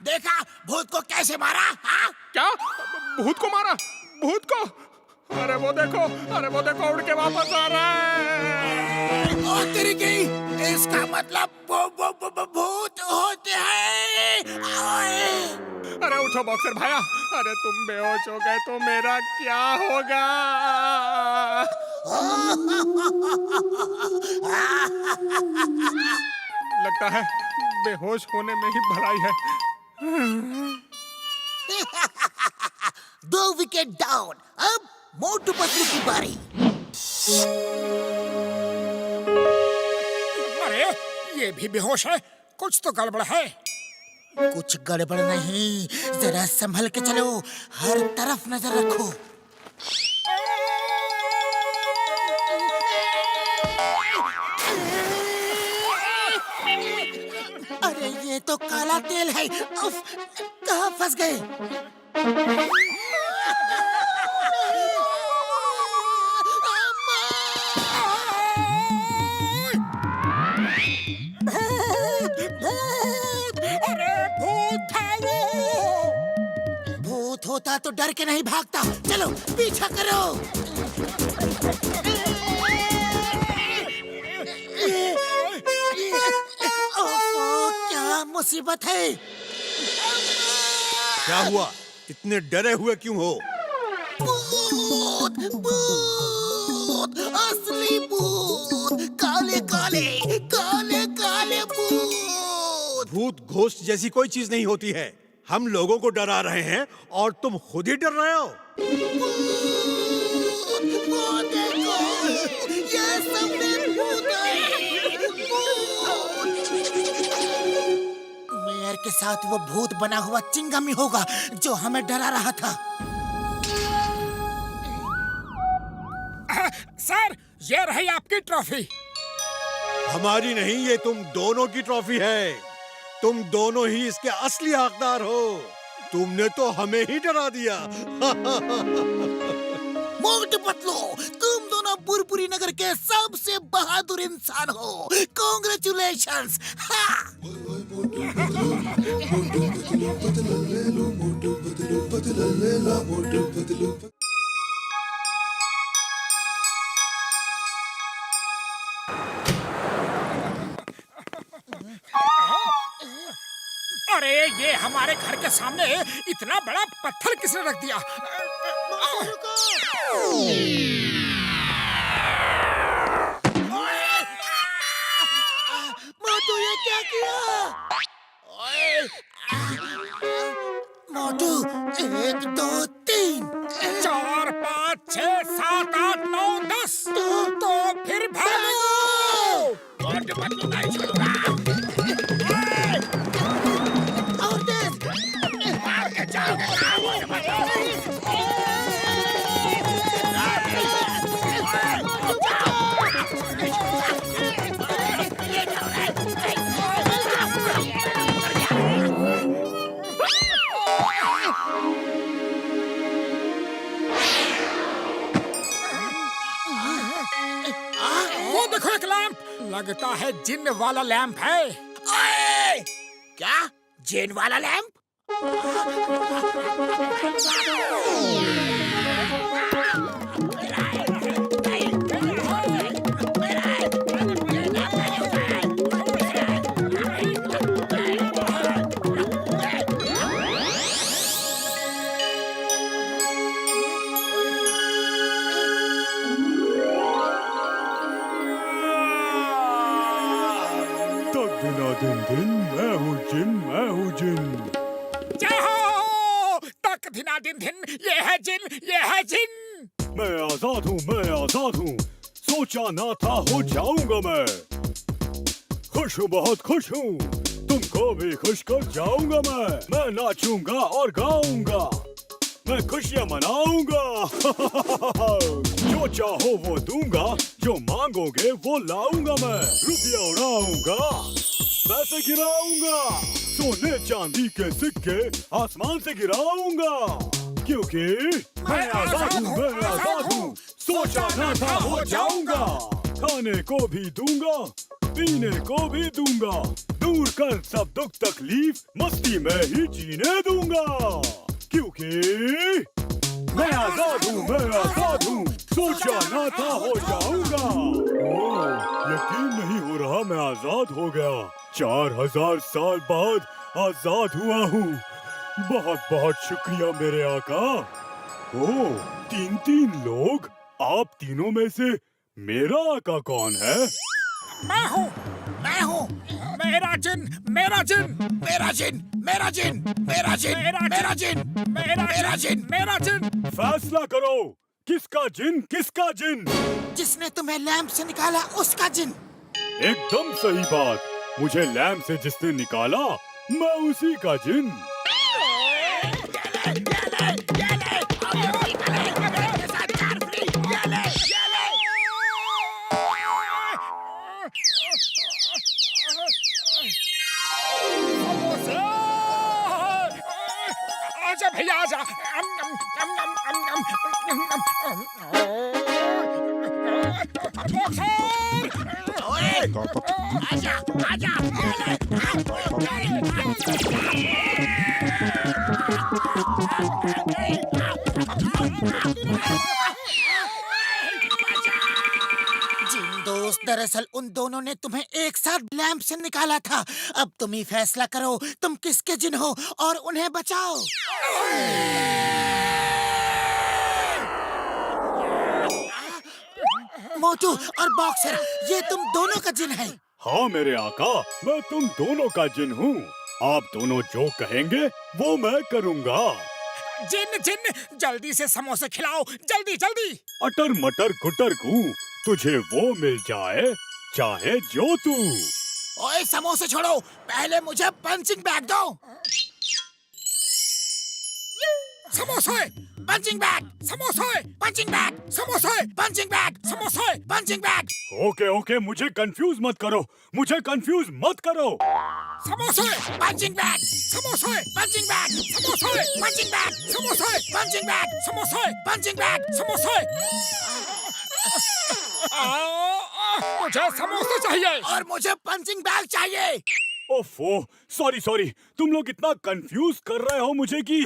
देखा भूत को कैसे मारा? हाँ? क्या भूत को मारा? भूत को? अरे वो देखो उड़ के वापस आ रहा है। ओ तेरी गई, इसका मतलब भूत होते हैं। अरे उठो बॉक्सर भाया, अरे तुम बेहोश हो गए तो मेरा क्या होगा? लगता है बेहोश होने में ही भलाई है। 2 विकेट डाउन। अब मोटू पतलू की बारी। अरे ये भी बेहोश है, कुछ तो गड़बड़ है। कुछ गड़बड़ नहीं, जरा संभल के चलो, हर तरफ नजर रखो। अरे ये तो काला तेल है। उफ, कहाँ फंस गए? अरे भूत था वो। भूत होता तो डर के नहीं भागता। चलो पीछा करो। क्या मुसीबत है? क्या हुआ? इतने डरे हुए क्यों हो? भूत, भूत, असली भूत, काले काले काले काले भूत। भूत घोस्ट जैसी कोई चीज नहीं होती है। हम लोगों को डरा रहे हैं और तुम खुद ही डर रहे हो। वो देखो, ये सफेद भूत है। मेयर के साथ वो भूत बना हुआ चिंगम ही होगा जो हमें डरा रहा था। सर, ये रही आपकी ट्रॉफी। हमारी नहीं, ये तुम दोनों की ट्रॉफी है। तुम दोनों ही इसके असली हकदार हो। तुमने तो हमें ही डरा दिया। मोटू पतलू, तुम दोनों पुरपुरी नगर के सबसे बहादुर इंसान हो। कांग्रेचुलेशंस। अरे ये हमारे घर के सामने इतना बड़ा पत्थर किसने रख दिया? मोटू ये क्या किया? मोटू 1 2 3 4 5 6 7 8 9 10 तो फिर भागो। नहीं छोड़ूंगा। और तेज मार के वो देखो एक लैंप, लगता है जिन वाला लैंप है। ओए! क्या जेन वाला लैंप? दिन दिन मैं हूँ जिन। जय हो! तक धिना दिन दिन, ये है जिन, ये है जिन। मैं आजाद हूँ। सोचा ना था हो जाऊंगा मैं। खुश हूँ, बहुत खुश हूँ। तुमको भी खुश कर जाऊंगा मैं नाचूंगा और गाऊंगा। मैं खुशियाँ मनाऊंगा। जो चाहो वो दूंगा, जो मांगोगे वो लाऊंगा मैं। रुपया उड़ाऊंगा, पैसे गिराऊंगा, सोने चांदी के सिक्के आसमान से गिराऊंगा। क्योंकि मैं आजाद हूँ। सोचा ना था हो जाऊंगा। खाने को भी दूंगा, पीने को भी दूंगा। दूर कर सब दुख तकलीफ, मस्ती में ही जीने दूंगा। क्योंकि मैं आजाद हूँ। सोचा ना था हो जाऊंगा। यकीन नहीं हो रहा मैं आजाद हो गया। 4000 साल बाद आजाद हुआ हूँ। बहुत बहुत शुक्रिया मेरे आका। ओ 3 लोग। आप तीनों में से मेरा आका कौन है? मैं हूँ। मेरा जिन। फैसला करो, किसका जिन? जिसने तुम्हें लैंप से निकाला उसका जिन। एकदम सही बात। मुझे लैंप से जिसने निकाला, मैं उसी का जिन। आजा भैया आजा। जिन दोस्त, दरअसल उन दोनों ने तुम्हें एक साथ लैंप से निकाला था। अब तुम ही फैसला करो, तुम किसके जिन हो और उन्हें बचाओ। मोटू और बॉक्सर, ये तुम दोनों का जिन है। हाँ मेरे आका, मैं तुम दोनों का जिन हूँ। आप दोनों जो कहेंगे वो मैं करूँगा। जिन, जल्दी से समोसे खिलाओ, जल्दी। अटर मटर गुटर गूं, तुझे वो मिल जाए चाहे जो तू। ओए समोसे छोड़ो, पहले मुझे पंचिंग बैग दो। समोसे, पंचिंग बैग, समोसे, पंचिंग बैग, समोसे, पंचिंग बैग, समोसे। Punching bag. ओके, मुझे कंफ्यूज मत करो। समोसे, पंचिंग बैग, समोसे, पंचिंग बैग, समोसे, पंचिंग बैग, समोसे, पंचिंग बैग, समोसे, पंचिंग बैग। समोसे। मुझे समोसे चाहिए। और मुझे पंचिंग बैग चाहिए। ओफो, सॉरी। तुम लोग इतना कंफ्यूज कर रहे हो मुझे कि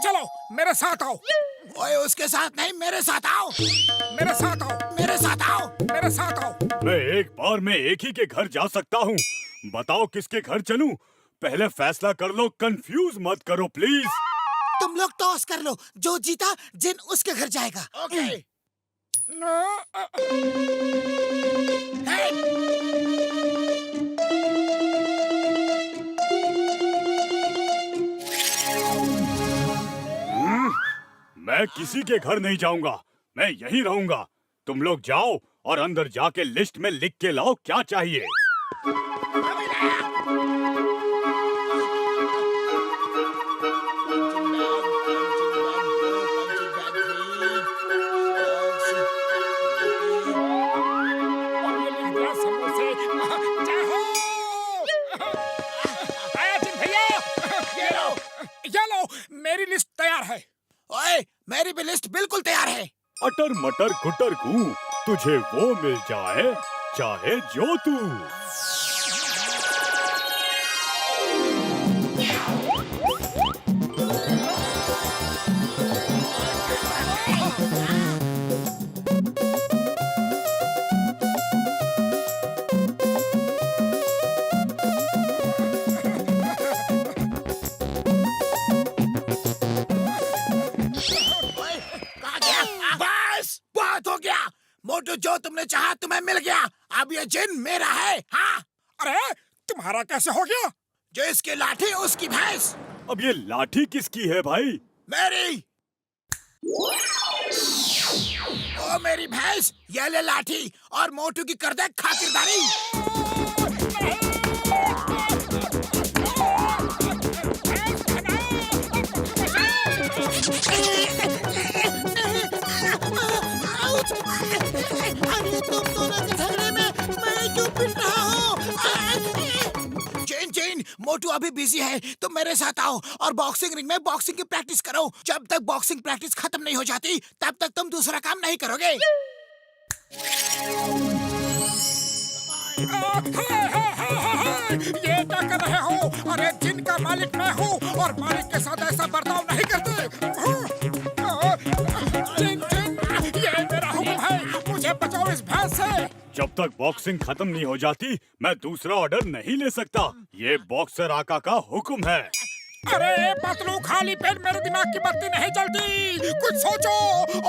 चलो मेरे साथ आओ। ओए उसके साथ नहीं, मेरे साथ आओ। मेरे साथ आओ, मेरे साथ आओ। मेरे साथ आओ। मैं एक बार में एक ही के घर जा सकता हूँ। बताओ किसके घर चलूं? पहले फैसला कर लो, कंफ्यूज मत करो प्लीज। तुम लोग टॉस कर लो, जो जीता जिन उसके घर जाएगा। ओके। मैं किसी के घर नहीं जाऊंगा, मैं यहीं रहूंगा। तुम लोग जाओ और अंदर जाके लिस्ट में लिख के लाओ क्या चाहिए। मेरी लिस्ट तैयार है। ओए, मेरी भी लिस्ट बिल्कुल तैयार है। अटर मटर गुटर गूं, तुझे वो मिल जाए चाहे जो तू। मोटू, जो तुमने चाहा तुम्हें मिल गया। अब ये जिन मेरा है। हाँ। अरे तुम्हारा कैसे हो गया? जो इसकी लाठी उसकी भैंस। अब ये लाठी किसकी है भाई? मेरी। ओ मेरी भैंस, ये ले लाठी और मोटू की कर दे खातिरदारी। अरे तुम दोनों के झगड़े में मैं क्यों पिट रहा हूँ? चेन, मोटू अभी बिजी है, तुम मेरे साथ आओ और बॉक्सिंग रिंग में बॉक्सिंग की प्रैक्टिस करो। जब तक बॉक्सिंग प्रैक्टिस खत्म नहीं हो जाती तब तक तुम दूसरा काम नहीं करोगे। ये क्या कर रहे हो? अरे जिनका मालिक मैं हूँ और मालिक के साथ ऐसा बर्ताव नहीं करते। ये मेरा हुक्म है, मुझे बचाओ इस भैंस से। जब तक बॉक्सिंग खत्म नहीं हो जाती मैं दूसरा ऑर्डर नहीं ले सकता। ये बॉक्सर आका का हुक्म है। अरे पतलू, खाली पेट मेरे दिमाग की बत्ती नहीं जलती। कुछ सोचो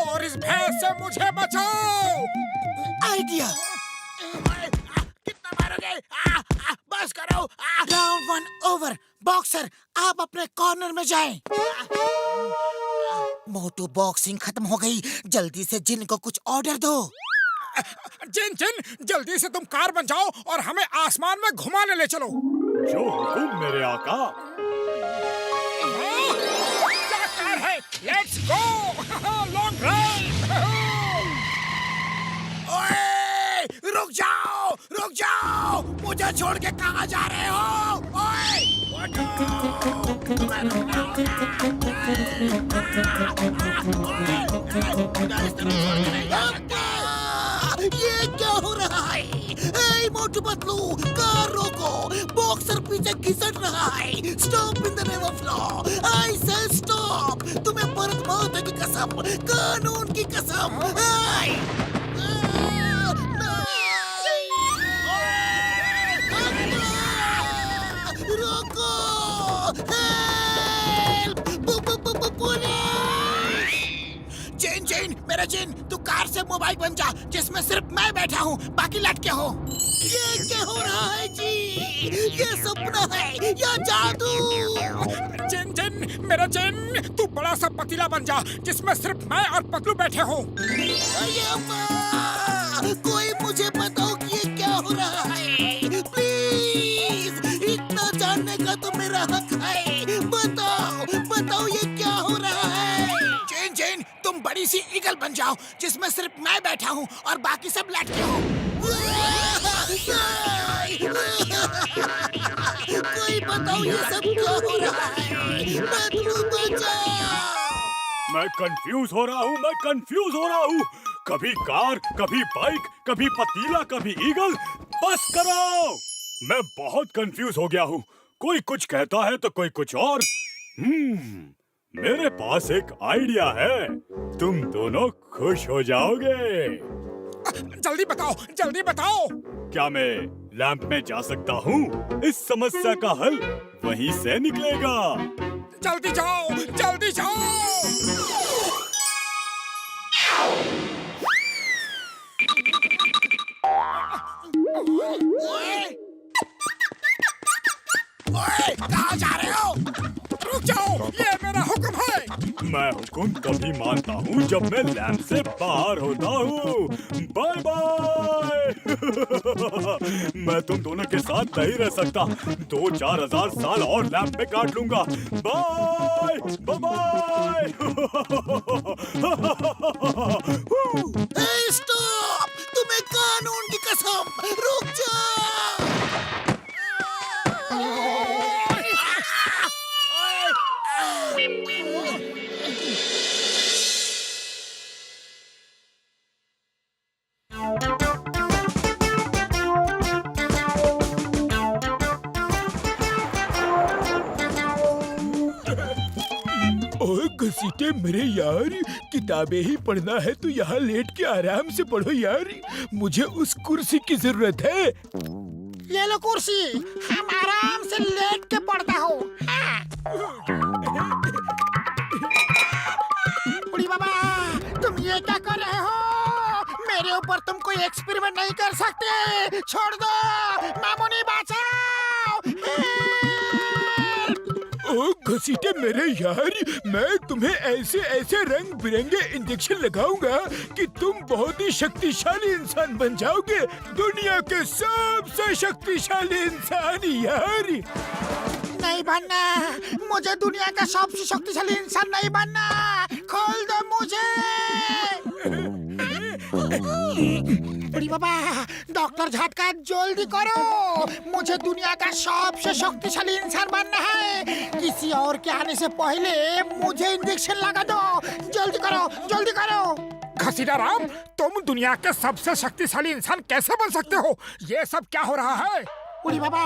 और इस भैंस से मुझे बचाओ। आइडिया। कितना मारोगे? बस करो। Round 1 over. बॉक्सर आप अपने कॉर्नर में जाएं। मोटू, बॉक्सिंग खत्म हो गई, जल्दी से जिन को कुछ ऑर्डर दो। जिन, जल्दी से तुम कार बन जाओ और हमें आसमान में घुमाने ले चलो। जो हुकुम मेरे आका। क्या कार है? Let's go long drive. ओए, रुक जाओ, मुझे छोड़ के कहाँ जा रहे हो? ओए, ये क्या हो रहा है? ए मोटू पतलू, कार रोको, बॉक्सर पीछे घिसट रहा है। Stop in the name of law. I say stop. तुम्हें भरत माता की कसम, कानून की कसम। रोको, जिन, मेरा जिन, तू कार से मोबाइल बन जा जिसमें सिर्फ मैं बैठा हूँ, बाकी लटके हो। ये क्या हो रहा है जी? ये सपना है या जादू? जिन, मेरा जिन, तू बड़ा सा पतीला बन जा जिसमें सिर्फ मैं और पतलू बैठे हो। कोई मुझे बताओ कि ये क्या हो रहा है? प्लीज, इतना जानने का तो मेरा हक है। बताओ ये क्या हो रहा है? जिन, तुम बड़ी सी ईगल बन जाओ जिसमें सिर्फ मैं बैठा हूँ और बाकी सब लटके हो। कोई बताओ ये सब क्या हो रहा है? पतलू बचाओ। मैं कंफ्यूज हो रहा हूँ। कभी कार, कभी बाइक, कभी पतीला, कभी ईगल। बस करो, मैं बहुत कंफ्यूज हो गया हूँ। कोई कुछ कहता है तो कोई कुछ और। मेरे पास एक आइडिया है, तुम दोनों खुश हो जाओगे। जल्दी बताओ, जल्दी बताओ। क्या मैं लैंप में जा सकता हूँ? इस समस्या का हल वहीं से निकलेगा। जल्दी जाओ, जल्दी जाओ। कहाँ जा रहे हो? रुक जाओ, ये मेरा हुक्म है। मैं हुक्म तभी मानता हूँ जब मैं लैंप से बाहर होता हूँ। Bye bye. मैं तुम दोनों के साथ नहीं रह सकता। 2-4 हजार साल और लैंप में काट लूंगा। Bye bye. स्टॉप! तुम्हें कानून की कसम, रुक जाओ। ओए घसीटे मेरे यार, किताबें ही पढ़ना है तो यहाँ लेट के आराम से पढ़ो यार। मुझे उस कुर्सी की जरूरत है। ये लो कुर्सी, हम आराम से लेट के पढ़ता हूँ। बुढ़ी बाबा, तुम ये क्या कर रहे हो? मेरे ऊपर तुम कोई एक्सपेरिमेंट नहीं कर सकते। छोड़ दो, मामूनी बचाओ। ओ घसीटे मेरे यार, मैं तुम्हें ऐसे ऐसे रंग बिरंगे इंजेक्शन लगाऊंगा कि तुम बहुत ही शक्तिशाली इंसान बन जाओगे। दुनिया के सबसे शक्तिशाली इंसान यार। नहीं बनना, मुझे दुनिया का सबसे शक्तिशाली इंसान नहीं बनना। खोल दो मुझे। बड़ी बाबा, डॉक्टर झटका जल्दी करो। मुझे दुनिया का सबसे शक्तिशाली इंसान बनना है। किसी और के आने से पहले मुझे इंजेक्शन लगा दो। जल्दी करो, जल्दी करो। घसीटा राम, तुम दुनिया के सबसे शक्तिशाली इंसान कैसे बन सकते हो? ये सब क्या हो रहा है? बुढ़ी बाबा,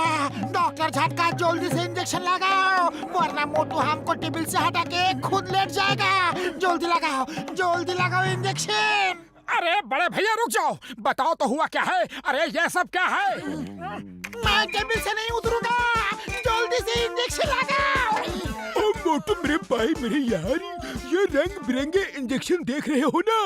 डॉक्टर झटका जल्दी से इंजेक्शन लगाओ, वरना मोटू हमको टेबल से हटा के खुद लेट जाएगा। जल्दी लगाओ, जल्दी लगाओ इंजेक्शन। अरे बड़े भैया रुक जाओ, बताओ तो हुआ क्या है? अरे ये सब क्या है? मैं टेबल से नहीं उतरूंगा। जल्दी से इंजेक्शन लगाओ। ओ मोटू मेरे भाई मेरे यार, ये रंग बिरंगे इंजेक्शन देख रहे हो ना?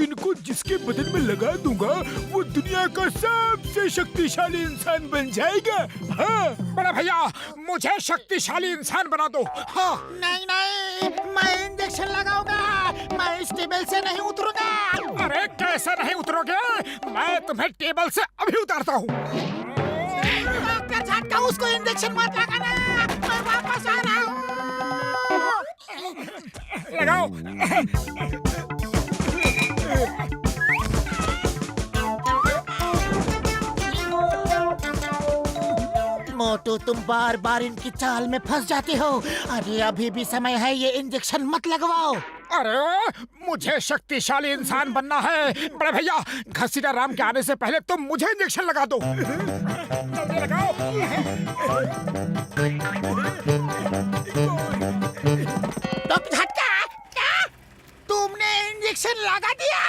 इनको जिसके बदन में लगा दूंगा वो दुनिया का सबसे शक्तिशाली इंसान बन जाएगा। हाँ बड़े भैया, मुझे शक्तिशाली इंसान बना दो। हाँ। नहीं नहीं, मैं इंजेक्शन लगाऊंगा। मैं इस टेबल से नहीं उतरूंगा। अरे कैसे नहीं उतरोगे? मैं तुम्हें टेबल से अभी उतारता हूँ। डॉक्टर झटका, उसको इंजेक्शन मत लगाना। मैं वापस आ रहा हूँ। लगाओ। मोटू, तुम बार बार इनकी चाल में फंस जाते हो। अरे अभी भी समय है, ये इंजेक्शन मत लगवाओ। अरे मुझे शक्तिशाली इंसान बनना है। बड़े भैया, घसीटा राम के आने से पहले तुम मुझे इंजेक्शन लगा दो। जल्दी लगाओ। डॉक्टर झटका, क्या तुमने इंजेक्शन लगा दिया?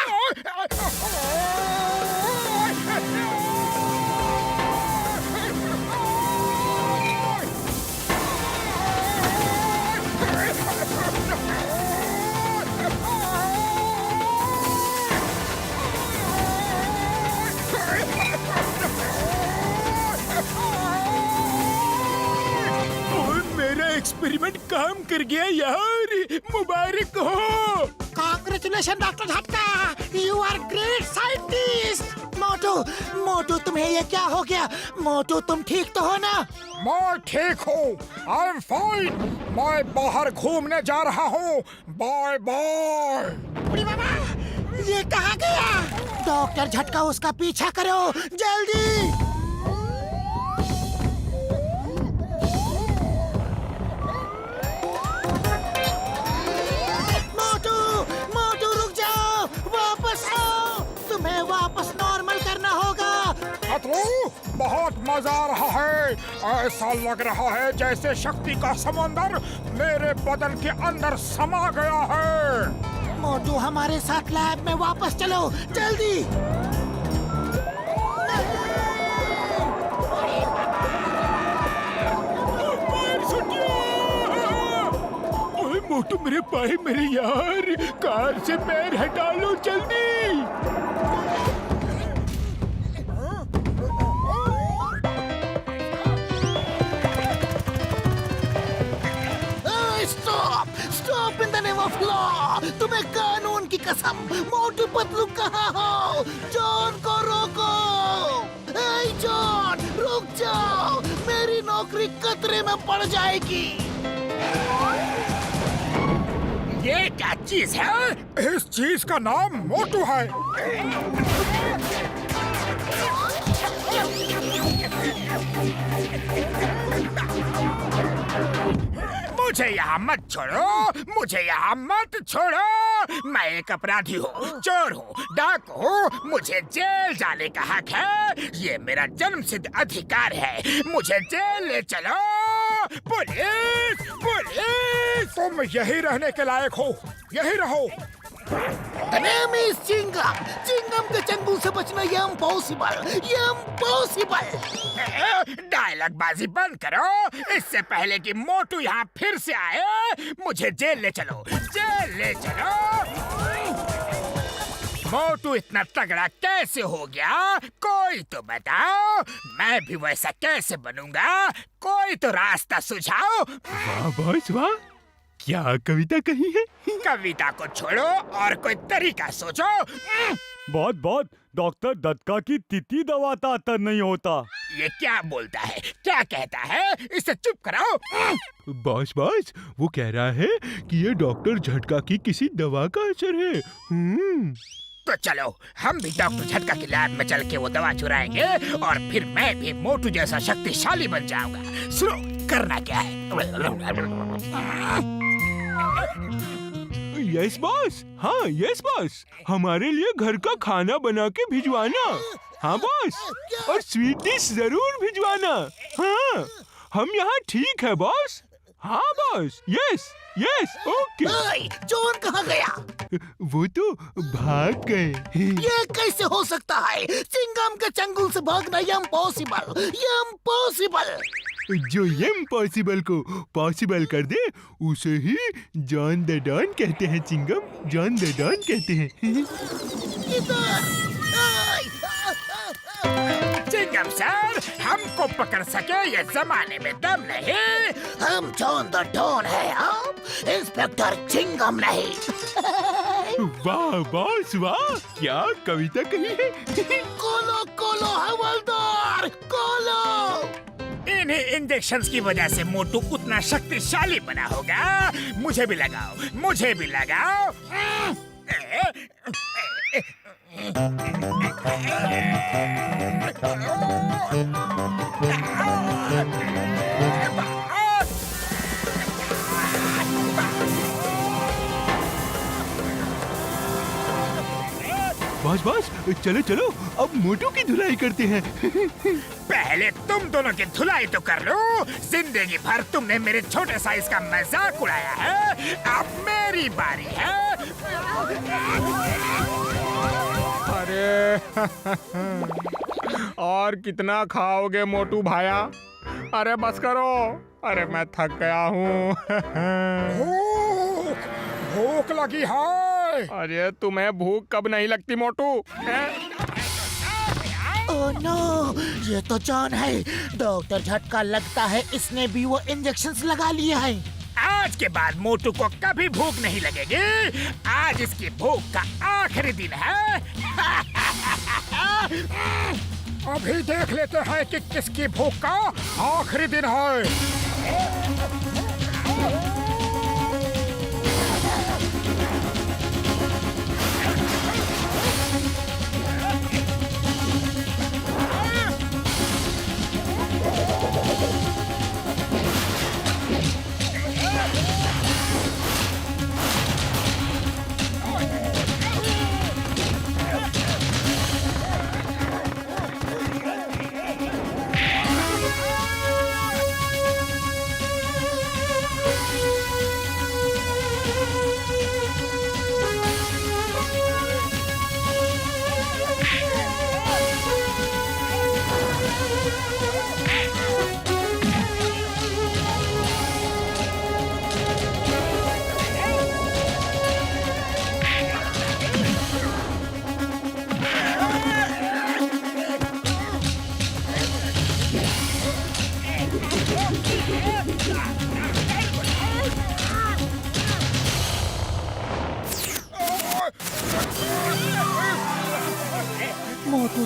एक्सपेरिमेंट काम कर गया यार, मुबारक हो। कांग्रेचुलेशन डॉक्टर झटका, यू आर ग्रेट साइंटिस्ट। मोटू, मोटू तुम्हें ये क्या हो गया? मोटू तुम ठीक तो हो ना? मैं ठीक हूँ, आई एम फाइन। मैं बाहर घूमने जा रहा हूँ। Bye bye. बुढ़ी बाबा, ये कहाँ गया? डॉक्टर झटका, उसका पीछा करो जल्दी। बहुत मजा आ रहा है। ऐसा लग रहा है जैसे शक्ति का समंदर मेरे बदन के अंदर समा गया है। मोटू हमारे साथ लैब में वापस चलो, जल्दी। ओए मोटू, मेरे पाए मेरे यार, कार से पैर हटा लो जल्दी। Stop, stop in the name of law. तुम्हें कानून की कसम, मोटू पतलू कहाँ हो? जॉन को रोको। ए जॉन, रुक जाओ, मेरी नौकरी खतरे में पड़ जाएगी। ये क्या चीज है? इस चीज का नाम मोटू है। मुझे यहाँ मत छोड़ो, मुझे यहाँ मत छोड़ो। मैं एक अपराधी हूँ, चोर हूँ, डाक हूँ। मुझे जेल जाने का हक है। ये मेरा जन्मसिद्ध अधिकार है। मुझे जेल ले चलो। Police, police! तुम यही रहने के लायक हो, यही रहो। The name is Chingam. Chingam के चंगुल से बचना ये इम्पॉसिबल, ये इम्पॉसिबल। डायलॉग बाजी बंद करो। इससे पहले कि मोटू यहाँ फिर से आए, मुझे जेल ले चलो, जेल ले चलो। मोटू इतना तगड़ा कैसे हो गया? कोई तो बताओ। मैं भी वैसा कैसे बनूंगा? कोई तो रास्ता सुझाओ। वाह बॉस वाह, क्या कविता कही है? कविता को छोड़ो और कोई तरीका सोचो। बहुत डॉक्टर दत्का की तिथि दवाता आता नहीं होता। ये क्या बोलता है? क्या कहता है? इसे चुप कराओ। बॉस वो कह रहा है कि ये डॉक्टर झटका की किसी दवा का असर है। तो चलो हम भी डॉक्टर झटका की लैब में चल के वो दवा चुराएंगे और फिर मैं भी मोटू जैसा शक्तिशाली बन जाऊंगा। सुनो, करना क्या है? यस बॉस, हाँ यस बॉस, हमारे लिए घर का खाना बना के भिजवाना। हाँ बॉस, और स्वीट डिश जरूर भिजवाना। हाँ, हम यहाँ ठीक है बॉस। हाँ boss, yes yes okay. John कहाँ गया? वो तो भाग गए। ये कैसे हो सकता है? चिंगम के चंगुल से भागना ये इम्पॉसिबल, ये इम्पॉसिबल। जो ये इम्पॉसिबल को पॉसिबल कर दे उसे ही जॉन द डॉन कहते हैं। चिंगम, जॉन द डॉन कहते हैं। चिंगम सर, हमको पकड़ सके ये जमाने में दम नहीं। हम जॉन द डॉन है, आप इंस्पेक्टर चिंगम नहीं। वाह बॉस वाह, क्या कविता कही है। कोलो कोलो हवलदार, कोलो। इन्हीं इंजेक्शंस की वजह से मोटू उतना शक्तिशाली बना होगा। मुझे भी लगाओ, मुझे भी लगाओ। बॉस चलो चलो, अब मोटू की धुलाई करते हैं। पहले तुम दोनों की धुलाई तो कर लो। जिंदगी भर तुमने मेरे छोटे साइज का मजाक उड़ाया है, अब मेरी बारी है। अरे और कितना खाओगे मोटू भाया? अरे बस करो, अरे मैं थक गया हूँ। भूख लगी है। अरे तुम्हें भूख कब नहीं लगती मोटू? ओह नो, ये तो जॉन है। डॉक्टर झटका लगता है इसने भी वो इंजेक्शंस लगा लिया है। आज के बाद मोटू को कभी भूख नहीं लगेगी। आज इसकी भूख का आखिरी दिन है। अभी देख लेते हैं कि किसकी भूख का आखिरी दिन है।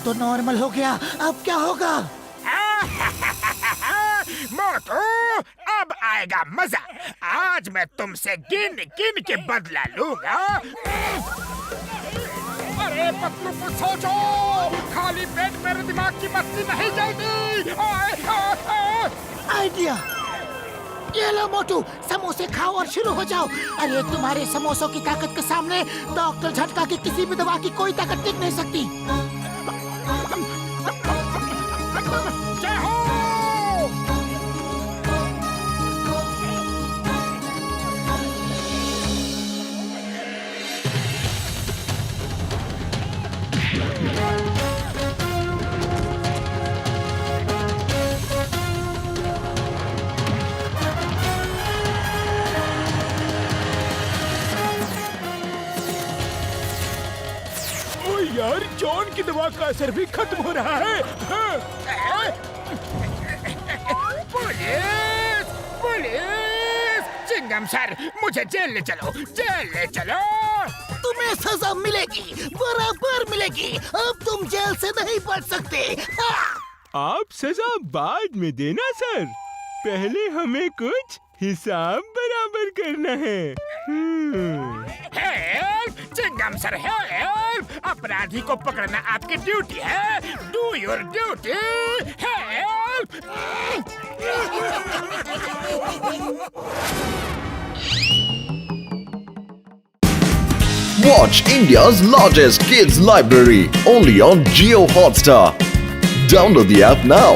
तो नॉर्मल हो गया, अब क्या होगा? मोटू, अब आएगा मजा। आज मैं तुमसे गिन गिन के बदला लूंगा। अरे पतलू कुछ सोचो, खाली पेट मेरे दिमाग की बत्ती नहीं जलती। आइडिया, ये लो मोटू, समोसे खाओ और शुरू हो जाओ। अरे तुम्हारे समोसों की ताकत के सामने डॉक्टर झटका की किसी भी दवा की कोई ताकत टिक नहीं सकती। जय हो। ओ यार, जॉन की दवा का असर भी खत्म हो रहा है। पुलिस, पुलिस, चिंगम सर, मुझे जेल ले चलो, जेल ले चलो। तुम्हें सजा मिलेगी, बराबर मिलेगी। अब तुम जेल से नहीं बच सकते। आप सजा बाद में देना सर, पहले हमें कुछ हिसाब बराबर करना है। Help, Chingam sir, help. अपराधी को पकड़ना आपकी ड्यूटी है। Do your duty. Help. Watch India's largest kids library only on Jio Hotstar. Download the app now.